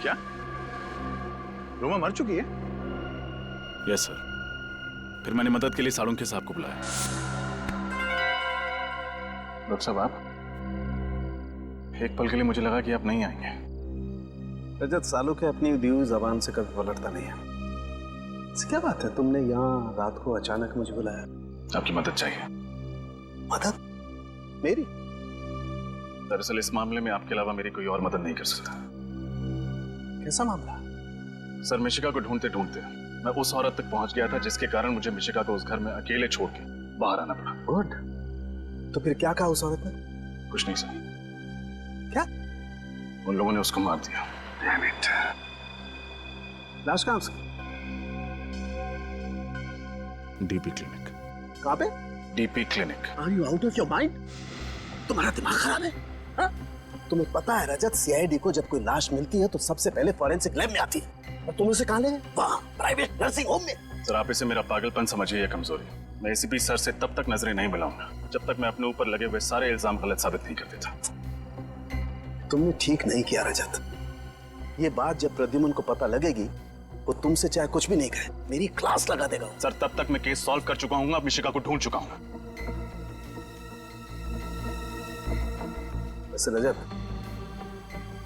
क्या रोमा मर चुकी है? Yes sir. फिर मैंने मदद के लिए सालुंखे साहब को बुलाया। डॉक्टर साहब आप? एक पल के लिए मुझे लगा कि आप नहीं आएंगे। रजत, सालुखे अपनी दी हुई जबान से कभी पलटता नहीं है। ऐसी क्या बात है, तुमने यहाँ रात को अचानक मुझे बुलाया? आपकी मदद चाहिए। मदद? मेरी? दरअसल इस मामले में आपके अलावा मेरी कोई और मदद नहीं कर सकता। कैसा मामला? सर मिशिका को ढूंढते ढूंढते मैं उस औरत तक पहुंच गया था जिसके कारण मुझे मिशिका को उस घर में अकेले छोड़ के बाहर आना पड़ा। गुड। तो फिर क्या कहा उस औरत ने? कुछ नहीं सर। क्या? उन लोगों ने उसको मार दिया। Damn it. लाश कहाँ उसकी? DP clinic. कहाँ पे? DP clinic. Are you out of your mind? तुम्हारा दिमाग खराब है? हाँ? तुम्हें पता है रजत, सीआईडी को जब कोई लाश मिलती है तो सबसे पहले फॉरेंसिक लैब में आती है, और तुम उसे कहाँ ले गए? वहाँ प्राइवेट नर्सिंग होम में। सर आप इसे मेरा पागलपन समझिए या कमजोरी। मैं एसीपी सर से तब तक नजरें नहीं मिलाऊंगा जब तक मैं अपने ऊपर लगे हुए सारे इल्जाम गलत साबित नहीं कर देता। तुमने ठीक नहीं किया रजत। ये बात जब प्रद्युम्न को पता लगेगी वो तुमसे चाहे कुछ भी नहीं कहे मेरी क्लास लगा देगा। सर तब तक मैं केस सॉल्व कर चुका हूँ, अब मिशिका को ढूंढ चुका हूँ। वैसे रजत,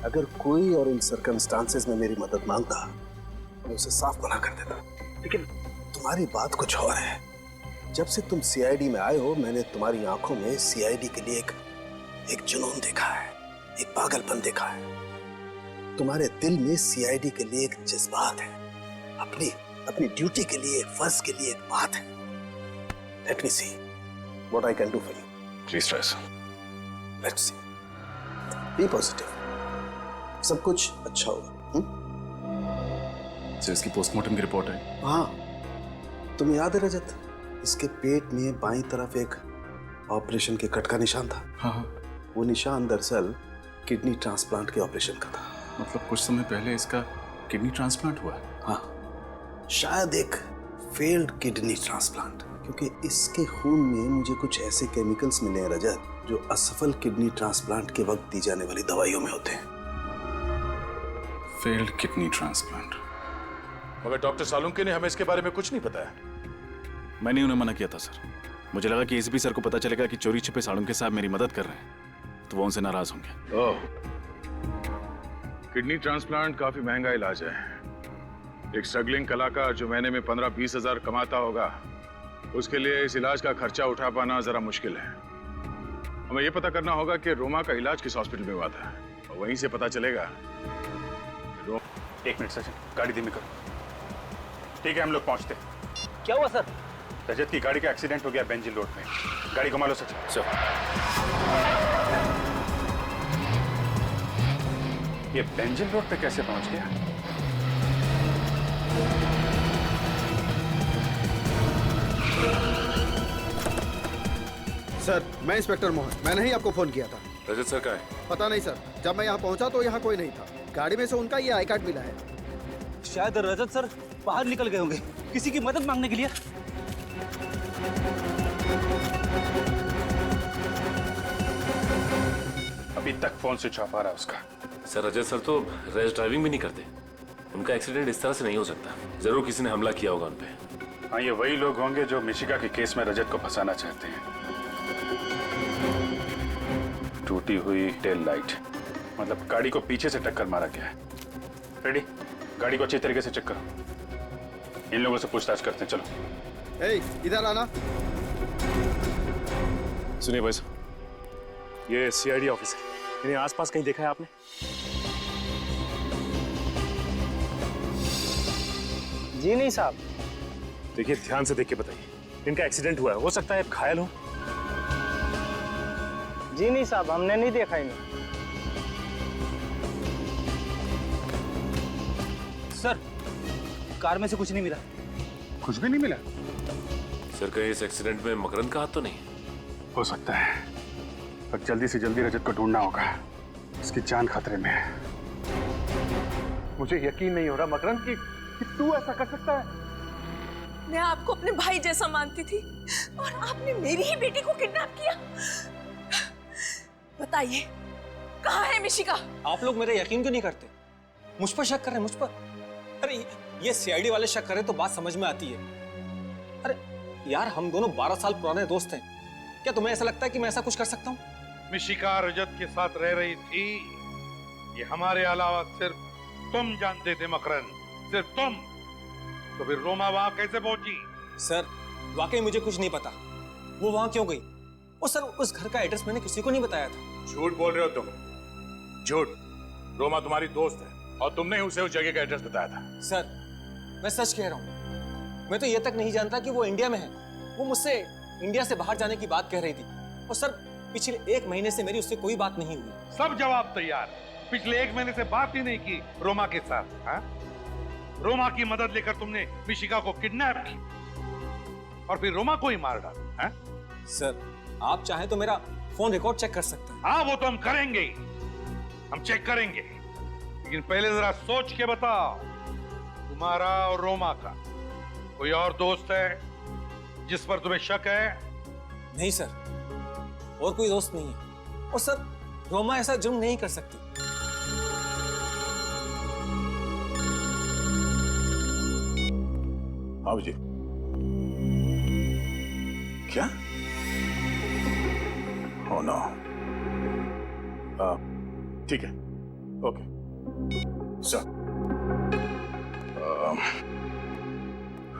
अगर कोई और इन सर्कमस्टांसेस में मेरी मदद मांगता मैं उसे साफ मना कर देता, लेकिन तुम्हारी बात कुछ और है। जब से तुम सीआईडी में आए हो मैंने तुम्हारी आंखों में सीआईडी के लिए एक जुनून देखा है, एक पागलपन देखा है। तुम्हारे दिल में सीआईडी के लिए एक जज्बात है, अपनी अपनी ड्यूटी के लिए, एक फर्ज के लिए एक बात है। Let me see what I can do for you. Please try sir. Let's see, be positive, सब कुछ अच्छा होगा। सर इसकी पोस्टमार्टम की रिपोर्ट है। हाँ, तुम्हें याद है रजत, इसके पेट में बाईं तरफ एक ऑपरेशन के कट का निशान था। हाँ। वो निशान दरअसल किडनी ट्रांसप्लांट के ऑपरेशन का था। मतलब कुछ समय पहले इसका किडनी ट्रांसप्लांट हुआ है। हाँ, शायद एक फेल्ड किडनी ट्रांसप्लांट, क्योंकि इसके खून में मुझे कुछ ऐसे केमिकल्स मिले हैं रजत, जो असफल किडनी ट्रांसप्लांट के वक्त दी जाने वाली दवाइयों में होते हैं। Failed kidney transplant. मगर डॉक्टर सालुंके ने हमें इसके बारे में कुछ नहीं बताया। मैंने उन्हें मना किया था सर। मुझे लगा कि एसीपी सर को पता चलेगा कि चोरी छिपे सालुंके साहब मेरी मदद कर रहे हैं, तो वो उनसे नाराज होंगे। ओह, किडनी ट्रांसप्लांट काफी महंगा इलाज है। एक स्ट्रगलिंग कलाकार जो महीने में 15-20 हजार कमाता होगा, उसके लिए इस इलाज का खर्चा उठा पाना जरा मुश्किल है। हमें यह पता करना होगा कि रोमा का इलाज किस हॉस्पिटल में हुआ था, और वहीं से पता चलेगा। एक मिनट सचिन, गाड़ी धीमी करो। ठीक है, हम लोग पहुंचते। क्या हुआ सर? रजत की गाड़ी का एक्सीडेंट हो गया बेंजिल रोड पे। गाड़ी घुमा लो सचिन। सर, ये बेंजिल रोड पे कैसे पहुंच गया? सर, मैं इंस्पेक्टर मोहन, मैंने ही आपको फोन किया था। रजत सर कहाँ है? पता नहीं सर, जब मैं यहाँ पहुंचा तो यहाँ कोई नहीं था। गाड़ी में से उनका ये आई कार्ड मिला है। शायद रजत सर बाहर निकल गए होंगे किसी की मदद मांगने के लिए। अभी तक फोन स्विच ऑफ आ रहा है उसका। सर रजत सर तो रैश ड्राइविंग भी नहीं करते। उनका एक्सीडेंट इस तरह से नहीं हो सकता। जरूर किसी ने हमला किया होगा उन पे। हाँ, ये वही लोग होंगे जो मिशिका के केस में रजत को फंसाना चाहते हैं। टूटी हुई टेल लाइट, मतलब गाड़ी को पीछे से टक्कर मारा गया है। रेडी, गाड़ी को अच्छी तरीके से चेक करो। इन लोगों से पूछताछ करते हैं, चलो। ए, इधर आना। सुनिए भाई साहब, ये सीआईडी ऑफिस है। इन्हें आसपास कहीं देखा है आपने? जी नहीं साहब। देखिए, ध्यान से देख के बताइए। इनका एक्सीडेंट हुआ है, हो सकता है घायल हो। जी नहीं साहब, हमने नहीं देखा इन्हें। सर, कार में से कुछ नहीं मिला। कुछ भी नहीं मिला? सर, कहीं इस एक्सीडेंट में मकरंद का हाथ तो नहीं? हो सकता है, पर जल्दी से जल्दी रजत को ढूंढना होगा। इसकी जान खतरे में है। मुझे यकीन नहीं हो रहा मकरंद कि तू ऐसा कर सकता है। मैं आपको अपने भाई जैसा मानती थी और आपने मेरी ही बेटी को किडनैप किया। बताइए, कहाँ है मिशिका? आप लोग मेरा यकीन क्यों नहीं करते? मुझ पर शक कर रहे हैं, मुझ पर? अरे ये सीआईडी वाले शक करें तो बात समझ में आती है। अरे यार, हम दोनों 12 साल पुराने दोस्त हैं। क्या तुम्हें ऐसा लगता है कि मैं ऐसा कुछ कर सकता हूँ? मिशिका रजत के साथ रह रही थी, ये हमारे अलावा सिर्फ तुम जानते थे मकरंद, सिर्फ तुम। तो फिर रोमा वहां कैसे पहुंची? सर, वाकई मुझे कुछ नहीं पता। वो वहां क्यों गई? और सर, उस घर का एड्रेस मैंने किसी को नहीं बताया था। झूठ बोल रहे हो तुम, झूठ। रोमा तुम्हारी दोस्त है और तुमने ही उसे उस जगह का एड्रेस बताया था। सर, मैं सच कह रहा हूँ। मैं तो ये तक नहीं जानता कि वो इंडिया में है। वो मुझसे इंडिया से बाहर जाने की बात कह रही थी। और सर, पिछले 1 महीने से मेरी उससे कोई बात नहीं हुई। सब जवाब तैयार। पिछले 1 महीने से बात ही नहीं की रोमा के साथ। हाँ? रोमा की मदद लेकर तुमने मिशिका को किडनैप की और फिर रोमा को ही मार डाला। हाँ? सर, आप चाहें तो मेरा फोन रिकॉर्ड चेक कर सकते हैं। हाँ, वो तो हम करेंगे ही। हम चेक करेंगे, लेकिन पहले जरा सोच के बताओ, तुम्हारा और रोमा का कोई और दोस्त है जिस पर तुम्हें शक है? नहीं सर, और कोई दोस्त नहीं है। और सर, रोमा ऐसा जुर्म नहीं कर सकती। हाँ जी। क्या? Oh no. ठीक है, ओके सर।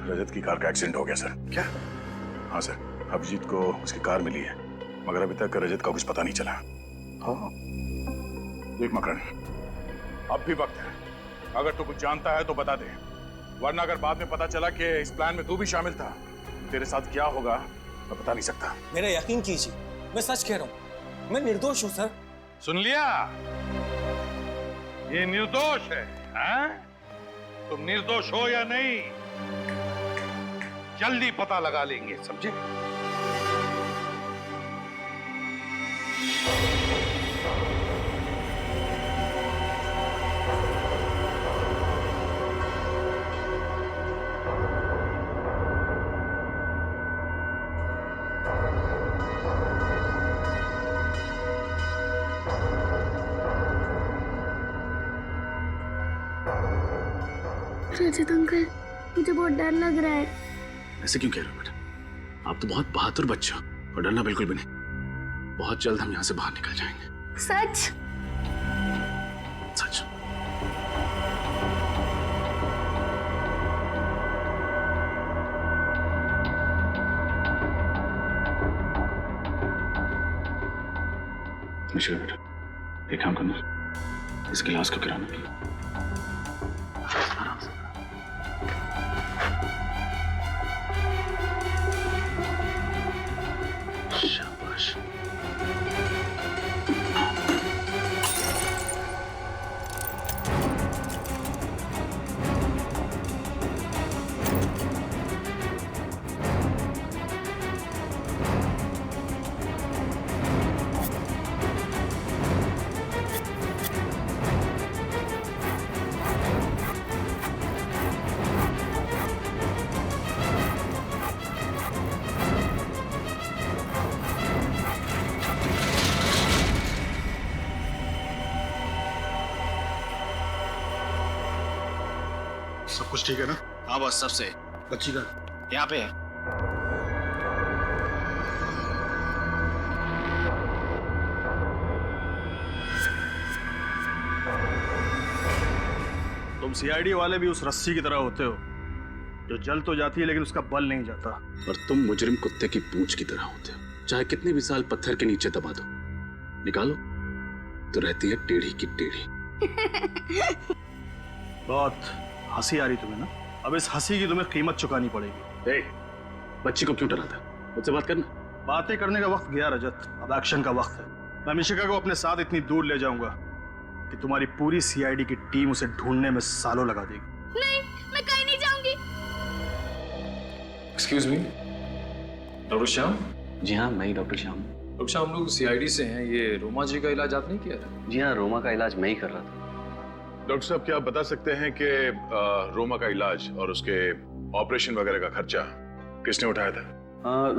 रजत की कार का एक्सीडेंट हो गया सर। क्या? हाँ सर, अभिजीत को उसकी कार मिली है, मगर अभी तक रजत का कुछ पता नहीं चला। हाँ, देख मकरंद, अब भी वक्त है। अगर तू कुछ जानता है तो बता दे, वरना अगर बाद में पता चला कि इस प्लान में तू भी शामिल था, तेरे साथ क्या होगा मैं बता नहीं सकता। मेरा यकीन कीजिए, मैं सच कह रहा हूँ, मैं निर्दोष हूँ सर। सुन लिया? ये निर्दोष है, हैं? तुम निर्दोष हो या नहीं, जल्दी पता लगा लेंगे, समझे? रजत अंकल, मुझे बहुत डर लग रहा है। ऐसे क्यों कह रहे हो बेटा? आप तो बहुत बहादुर बच्चे हो और डरना बिल्कुल भी नहीं। बहुत जल्द हम यहाँ से बाहर निकल जाएंगे। सच? सच। मिश्रा बेटा, एक काम करना, इस गिलास को गिराना। शाबाश। सब कुछ ठीक है ना? हाँ बस, सबसे। बच्ची का यहाँ पे है। तुम सीआईडी वाले भी उस रस्सी की तरह होते हो जो जल तो जाती है लेकिन उसका बल नहीं जाता। और तुम मुजरिम कुत्ते की पूंछ की तरह होते हो, चाहे कितने भी साल पत्थर के नीचे दबा दो, निकालो तो रहती है टेढ़ी की टेढ़ी। बहुत हंसी आ रही तुम्हें ना? अब इस हंसी की तुम्हें कीमत चुकानी पड़ेगी। बच्ची को क्यों डराता? मुझसे बात करना। बातें करने का वक्त गया रजत, अब एक्शन का वक्त है। मैं मिशिका को अपने साथ इतनी दूर ले जाऊंगा कि तुम्हारी पूरी सीआईडी की टीम उसे ढूंढने में सालों लगा देगी। नहीं, मैं कहीं नहीं जाऊंगी। Excuse me, doctor Shyam? जी हाँ, मैं ही डॉक्टर श्याम। डॉक्टर श्याम, हम लोग सीआईडी से हैं। ये रोमा जी का इलाज आपने किया था? जी हाँ, रोमा का इलाज मैं ही कर रहा था। डॉक्टर साहब, क्या आप बता सकते हैं कि रोमा का इलाज और उसके ऑपरेशन वगैरह का खर्चा किसने उठाया था?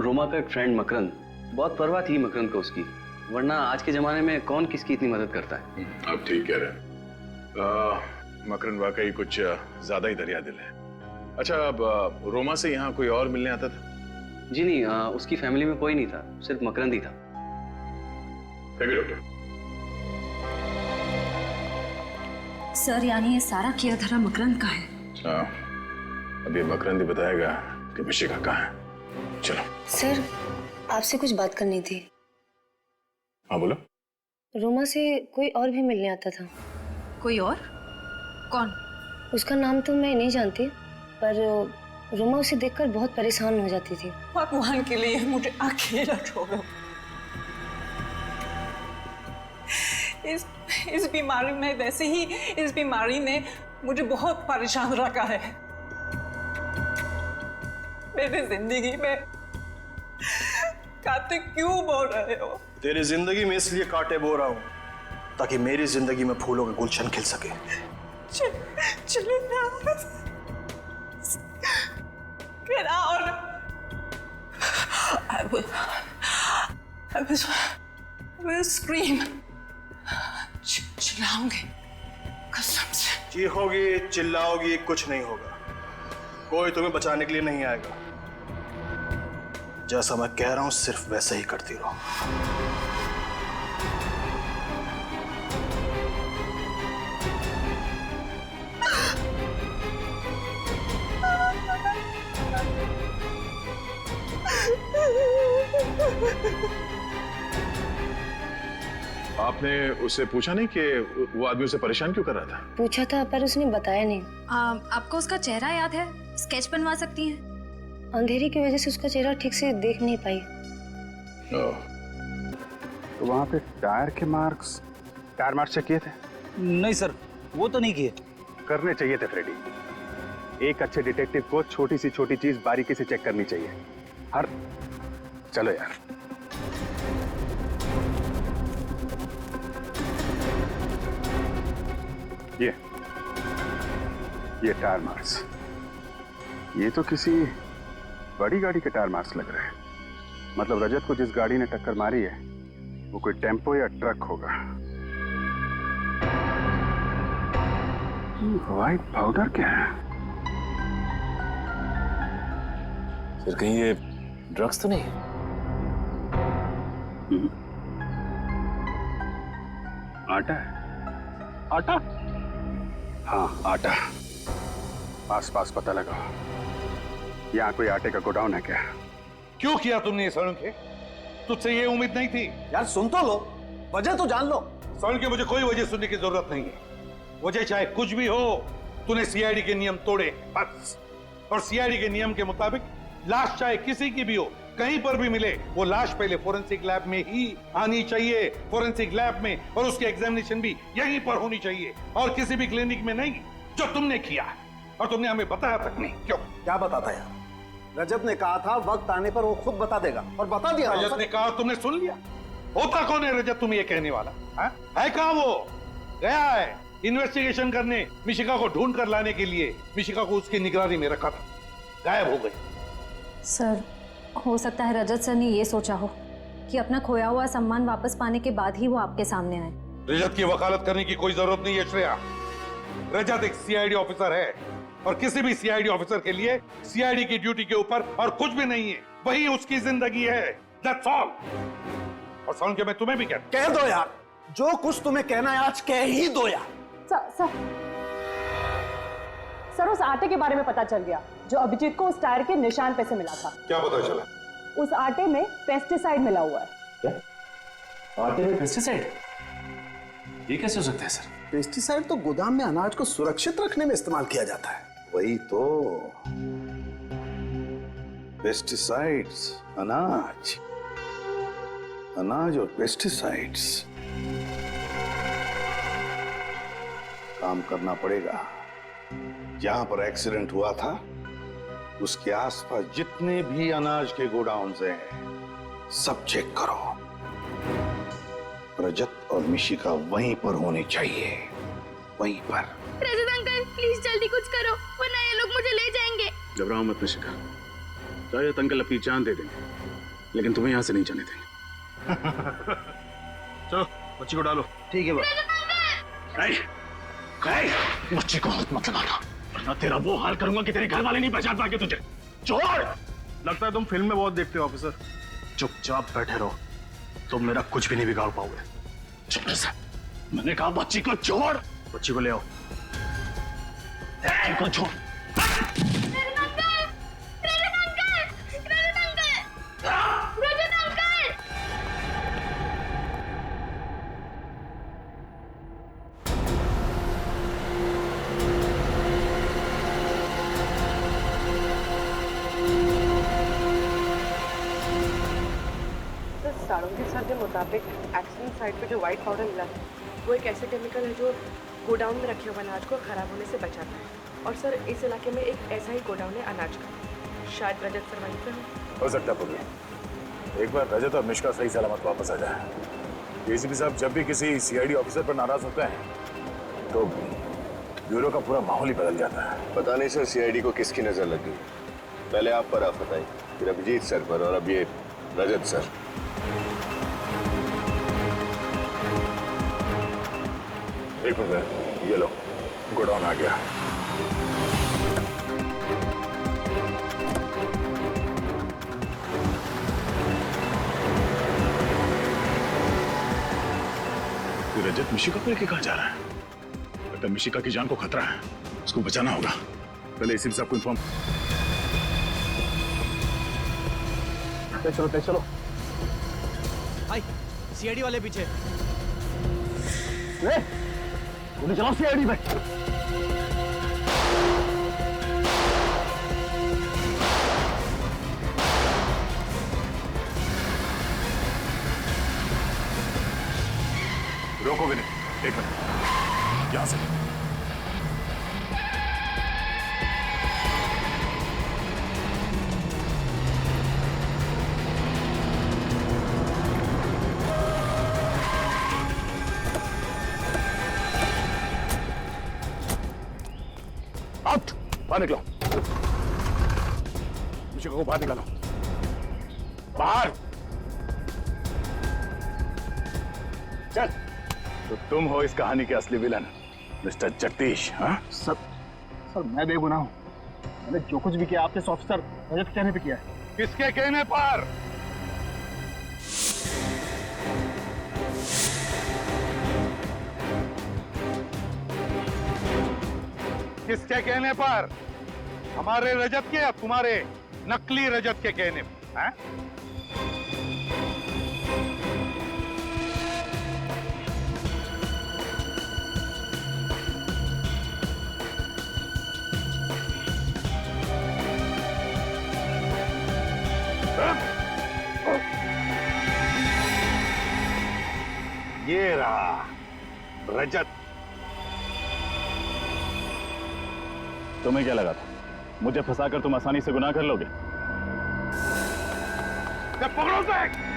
रोमा का एक फ्रेंड मकरंद, बहुत परवाह थी मकरंद को उसकी, वरना आज के जमाने में कौन किसकी इतनी मदद करता है। आप ठीक कह रहे हैं। मकरंद वाकई कुछ ज्यादा ही दरिया दिल है। अच्छा, अब रोमा से यहाँ कोई और मिलने आता था? जी नहीं, उसकी फैमिली में कोई नहीं था, सिर्फ मकरंद ही था। Thank you doctor. सर, यानी ये सारा किया धरा मकरंद का है? हाँ, अब ये मकरंद ही बताएगा कि मिशिका कहाँ है। चलो। सर, आपसे कुछ बात करनी थी। हाँ बोलो। रोमा से कोई और भी मिलने आता था। कोई और? कौन? उसका नाम तो मैं नहीं जानती, पर रोमा उसे देखकर बहुत परेशान हो जाती थी। भगवान के लिए मुझे अकेला छोड़ो। इस बीमारी में, वैसे ही इस बीमारी ने मुझे बहुत परेशान रखा है। मेरी जिंदगी में कांटे क्यों बो रहे हो? तेरी जिंदगी में इसलिए कांटे बो रहा हूँ ताकि मेरी जिंदगी में फूलों के गुलशन खिल सके। चलो ना। Get out. I will scream. चिल्लाऊंगी कसम से। चीखोगी, चिल्लाओगी, कुछ नहीं होगा। कोई तुम्हें बचाने के लिए नहीं आएगा। जैसा मैं कह रहा हूं सिर्फ वैसे ही करती रहो। आपने उससे पूछा नहीं कि वो आदमी उसे परेशान क्यों कर रहा था? पूछा था पर उसने बताया नहीं। आपको उसका चेहरा याद है? स्केच बनवा सकती हैं? अंधेरे की वजह से उसका चेहरा ठीक से देख नहीं पाई। तो वहाँ पे टायर मार्क्स चेक किए थे? नहीं सर, वो तो नहीं किए। करने चाहिए थे फ्रेडी। एक अच्छे डिटेक्टिव को छोटी सी छोटी चीज बारीकी से चेक करनी चाहिए। चलो यार। ये टायर मार्क्स, ये तो किसी बड़ी गाड़ी के टायर मार्क्स लग रहे हैं। मतलब रजत को जिस गाड़ी ने टक्कर मारी है वो कोई टेम्पो या ट्रक होगा। व्हाइट पाउडर क्या है? सर कहीं ये ड्रग्स तो नहीं है? आटा है? आटा? हाँ आटा। आसपास पता लगाओ। यहाँ कोई आटे का गोडाउन है क्या? क्यों किया तुमने ये सड़के? तुझसे ये उम्मीद नहीं थी। यार सुन तो लो, वजह तो जान लो। सड़के मुझे कोई वजह सुनने की जरूरत नहीं है। वजह चाहे कुछ भी हो, तूने सीआईडी के नियम तोड़े बस। और सीआईडी के नियम के मुताबिक लाश चाहे किसी की भी हो, कहीं पर भी मिले, वो लाश पहले फोरेंसिक लैब में ही आनी चाहिए। फोरेंसिक लैब में, और उसकी एग्जामिनेशन भी यहीं पर होनी चाहिए और किसी भी क्लिनिक में नहीं, जो तुमने किया। और तुमने हमें बताया तक नहीं। क्यों? क्या बताता यार? रजत ने कहा था वक्त आने पर वो खुद बता देगा, और बता दिया। रजत ने कहा, तुमने सुन लिया? होता कौन है रजत तुम्हें ये कहने वाला? है कहाँ वो? गया है इन्वेस्टिगेशन करने, मिशिका को ढूंढ कर लाने के लिए। मिशिका को उसकी निगरानी में रखा था, गायब हो गई। सर हो सकता है रजत सर ने ये सोचा हो कि अपना खोया हुआ सम्मान वापस पाने के बाद ही वो आपके सामने आए। रजत की वकालत करने की कोई जरूरत नहीं है श्रेया। रजत एक सीआईडी ऑफिसर है, और किसी भी सीआईडी ऑफिसर के लिए सीआईडी की ड्यूटी के ऊपर और कुछ भी नहीं है। वही उसकी जिंदगी है। That's all। और सुन के मैं तुम्हें भी कह दो यार, जो कुछ तुम्हें कहना है आज कह ही दो यार। सर उस आटे के बारे में पता चल गया जो अभिजीत को उस टायर के निशान पे से मिला था। क्या पता चला? उस आटे में पेस्टिसाइड मिला हुआ है। क्या? आटे में पेस्टिसाइड? ये कैसे हो सकता है सर? पेस्टिसाइड तो गोदाम में अनाज को सुरक्षित रखने में इस्तेमाल किया जाता है। वही तो, पेस्टिसाइड्स, अनाज और पेस्टिसाइड्स। काम करना पड़ेगा। जहां पर एक्सीडेंट हुआ था उसके आसपास जितने भी अनाज के गोडाउन्स हैं सब चेक करो। रजत और मिशिका वहीं पर होनी चाहिए, वहीं पर। रजत अंकल प्लीज जल्दी कुछ करो, वरना ये लोग मुझे ले जाएंगे। घबराओ मत मिशिका, रजत अंकल अपनी जान दे देंगे, लेकिन तुम्हें यहाँ से नहीं जाने देंगे। चलो बच्ची को डालो। ठीक है बच्ची को हाथ मत लगाना, वरना तेरा वो हाल करूंगा कि तेरे घर वाले नहीं पहचान पाएंगे तुझे। छोड़। लगता है तुम फिल्म में बहुत देखते हो ऑफिसर। चुपचाप बैठे रहो, तुम मेरा कुछ भी नहीं बिगाड़ पाओगे। चुप रह। मैंने कहा बच्ची को छोड़। बच्ची को ले आओ। बच्ची को छोड़। सारंगी सर के मुताबिक एक्सीडेंट साइट पे जो व्हाइट पाउडर मिला है वो एक ऐसे केमिकल है जो गोडाउन में रखे हुए अनाज को खराब होने से बचाता है। और सर इस इलाके में एक ऐसा ही गोडाउन है अनाज का। शायद रजत सर वहीं पे हो सकता है। एक बार रजत और मिशिका सही सलामत वापस आ जाए। एसीपी साहब जब भी किसी सीआईडी ऑफिसर पर नाराज होते हैं तो ब्यूरो का पूरा माहौल ही बदल जाता है। पता नहीं सर सीआईडी को किसकी नजर लग गई। पहले आप पर आफत आई, फिर अभिजीत सर पर, और अब ये रजत सर। एक मिनट, ये लो गोडाउन आ गया। रजत मिशिका को लेके कहाँ जा रहा है? लगता है मिशिका की जान को खतरा है, उसको बचाना होगा। पहले एसीपी साहब को इन्फॉर्म। चलो भाई सीआईडी वाले पीछे। गोली चलाओ सीआईडी पे। रोको विनय, एक मिनट, यहां से। आउट, बाहर निकलो। मिशिका को बाहर निकालो। बाहर चल। तो तुम हो इस कहानी के असली विलन, मिस्टर जगदीश। हाँ सर मैं बेगुनाह हूं। मैंने जो कुछ भी किया आपके ऑफिसर रजत के कहने पे किया है। किसके कहने पर? किसके कहने पर? हमारे रजत के या तुम्हारे नकली रजत के कहने पर? हैं? ये रहा रजत। तुम्हें क्या लगा था मुझे फंसाकर तुम आसानी से गुनाह कर लोगे? पकड़ो उसे।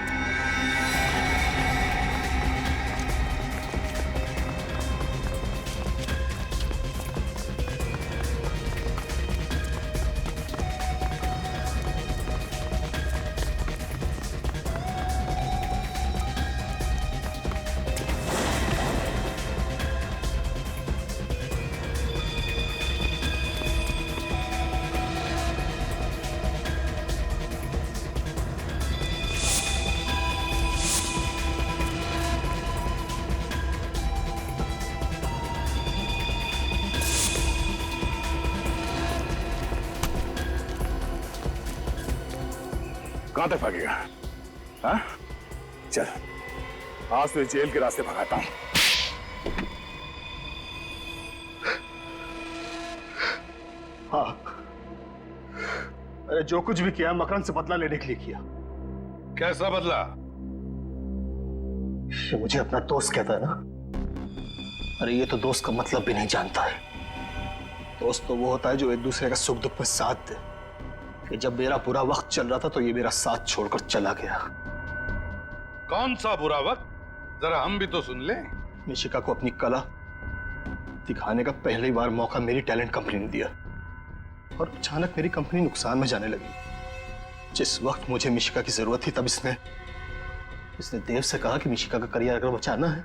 कहां तक भागेगा? हाँ? चल, आज तो जेल के रास्ते भगाता हूं। हाँ, अरे जो कुछ भी किया मकरंद से बदला लेने के लिए किया। कैसा बदला? ये मुझे अपना दोस्त कहता है ना। अरे ये तो दोस्त का मतलब भी नहीं जानता है। दोस्त तो वो होता है जो एक दूसरे का सुख दुख में साथ दे। कि जब मेरा बुरा वक्त चल रहा था तो ये मेरा साथ छोड़कर चला गया। कौन सा बुरा वक्त? जरा हम भी तो सुन ले। निशिका को अपनी कला दिखाने का पहली बार मौका मेरी टैलेंट कंपनी ने दिया और अचानक मेरी कंपनी नुकसान में जाने लगी। जिस वक्त मुझे मिशिका की जरूरत थी तब इसने देव से कहा कि मिशिका का करियर अगर बचाना है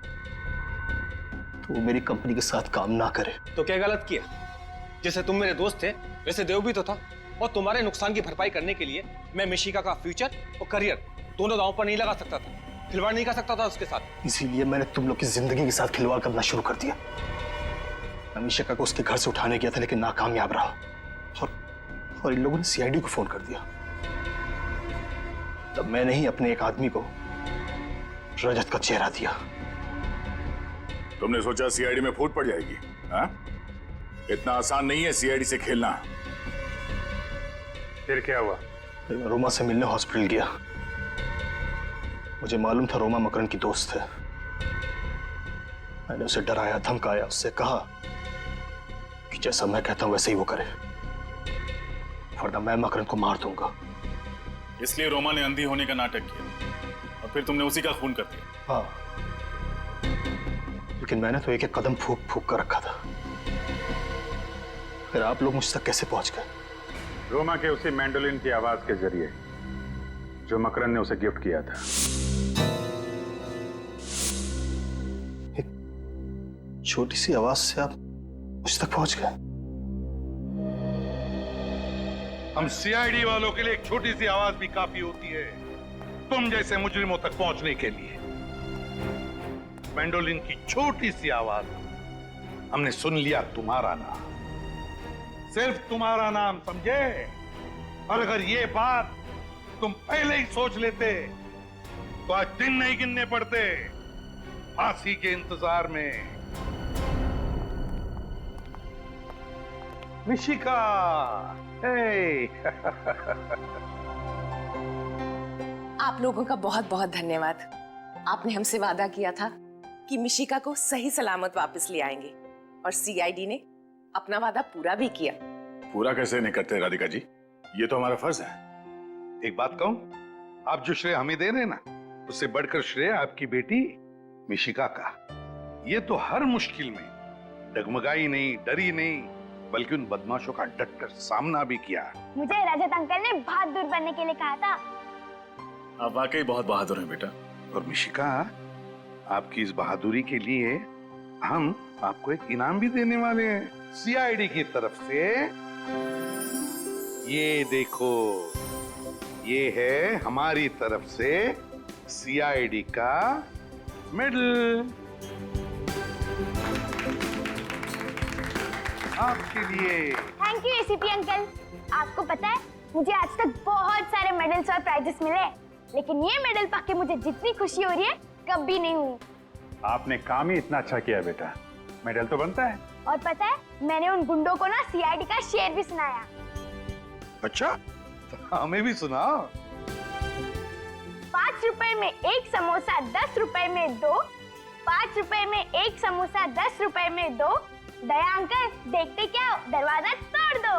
तो वो मेरी कंपनी के साथ काम ना करे। तो क्या गलत किया? जैसे तुम मेरे दोस्त थे वैसे देव भी तो था, और तुम्हारे नुकसान की भरपाई करने के लिए मैं मिशिका का फ्यूचर और करियर दोनों दांव पर नहीं लगा सकता था, खिलवाड़ नहीं कर सकता था उसके साथ। इसीलिए मैंने तुम लोग की जिंदगी के साथ खिलवाड़ करना शुरू कर दिया। मैं मिशिका को उसके घर से उठाने गया था लेकिन नाकामयाब रहा और इन लोगों ने सीआईडी को फोन कर दिया। तब मैंने ही अपने एक आदमी को रजत का चेहरा दिया। तुमने सोचा सीआईडी में फूट पड़ जाएगी? हाँ? इतना आसान नहीं है सीआईडी से खेलना। फिर क्या हुआ? फिर मैं रोमा से मिलने हॉस्पिटल गया। मुझे मालूम था रोमा मकरंद की दोस्त है। मैंने उसे डराया, धमकाया, उससे कहा कि जैसा मैं कहता हूं वैसे ही वो करे, वरना मैं मकरंद को मार दूंगा। इसलिए रोमा ने अंधी होने का नाटक किया और फिर तुमने उसी का खून कर दिया। हाँ, लेकिन मैंने तो एक एक कदम फूक फूक कर रखा था। फिर आप लोग मुझ तक कैसे पहुंच गए? रोमा के उसी मैंडोलिन की आवाज के जरिए जो मकरंद ने उसे गिफ्ट किया था। एक छोटी सी आवाज से आप मुझ तक पहुंच गए? हम सीआईडी वालों के लिए एक छोटी सी आवाज भी काफी होती है तुम जैसे मुजरिमों तक पहुंचने के लिए। मैंडोलिन की छोटी सी आवाज हमने सुन लिया तुम्हारा नाम, सिर्फ तुम्हारा नाम, समझे? और अगर ये बात तुम पहले ही सोच लेते तो आज दिन नहीं गिनने पड़ते, फांसी के इंतजार में। मिशिका, हे। आप लोगों का बहुत बहुत धन्यवाद। आपने हमसे वादा किया था कि मिशिका को सही सलामत वापस ले आएंगे और सीआईडी ने अपना वादा पूरा भी किया। पूरा कैसे नहीं करते राधिका जी, ये तो हमारा फर्ज है। एक बात कहूं, आप जो श्रेय हमें दे रहे हैं ना, उससे बढ़कर श्रेय आपकी बेटी मिशिका का। ये तो हर मुश्किल में डगमगाई नहीं, डरी नहीं, बल्कि उन बदमाशों का डटकर सामना भी किया। मुझे रजत अंकल ने बहादुर बनने के लिए कहा था। आप वाकई बहुत बहादुर हैं बेटा। और मिशिका, आपकी इस बहादुरी के लिए हम आपको एक इनाम भी देने वाले हैं सीआईडी की तरफ से। ये देखो, ये है हमारी तरफ से सीआईडी का मेडल आपके लिए। Thank you ACP uncle. आपको पता है, मुझे आज तक बहुत सारे मेडल्स और प्राइजेस मिले, लेकिन ये मेडल पाके मुझे जितनी खुशी हो रही है कभी नहीं हुई। आपने काम ही इतना अच्छा किया बेटा, मेडल तो बनता है। और पता है, मैंने उन गुंडों को ना सीआईडी का शेर भी सुनाया। अच्छा, तो हमें भी सुनाओ। 5 रुपए में एक समोसा 10 रुपए में 2, 5 रुपए में एक समोसा 10 रुपए में 2। दया अंकल, देखते क्या, दरवाजा तोड़ दो।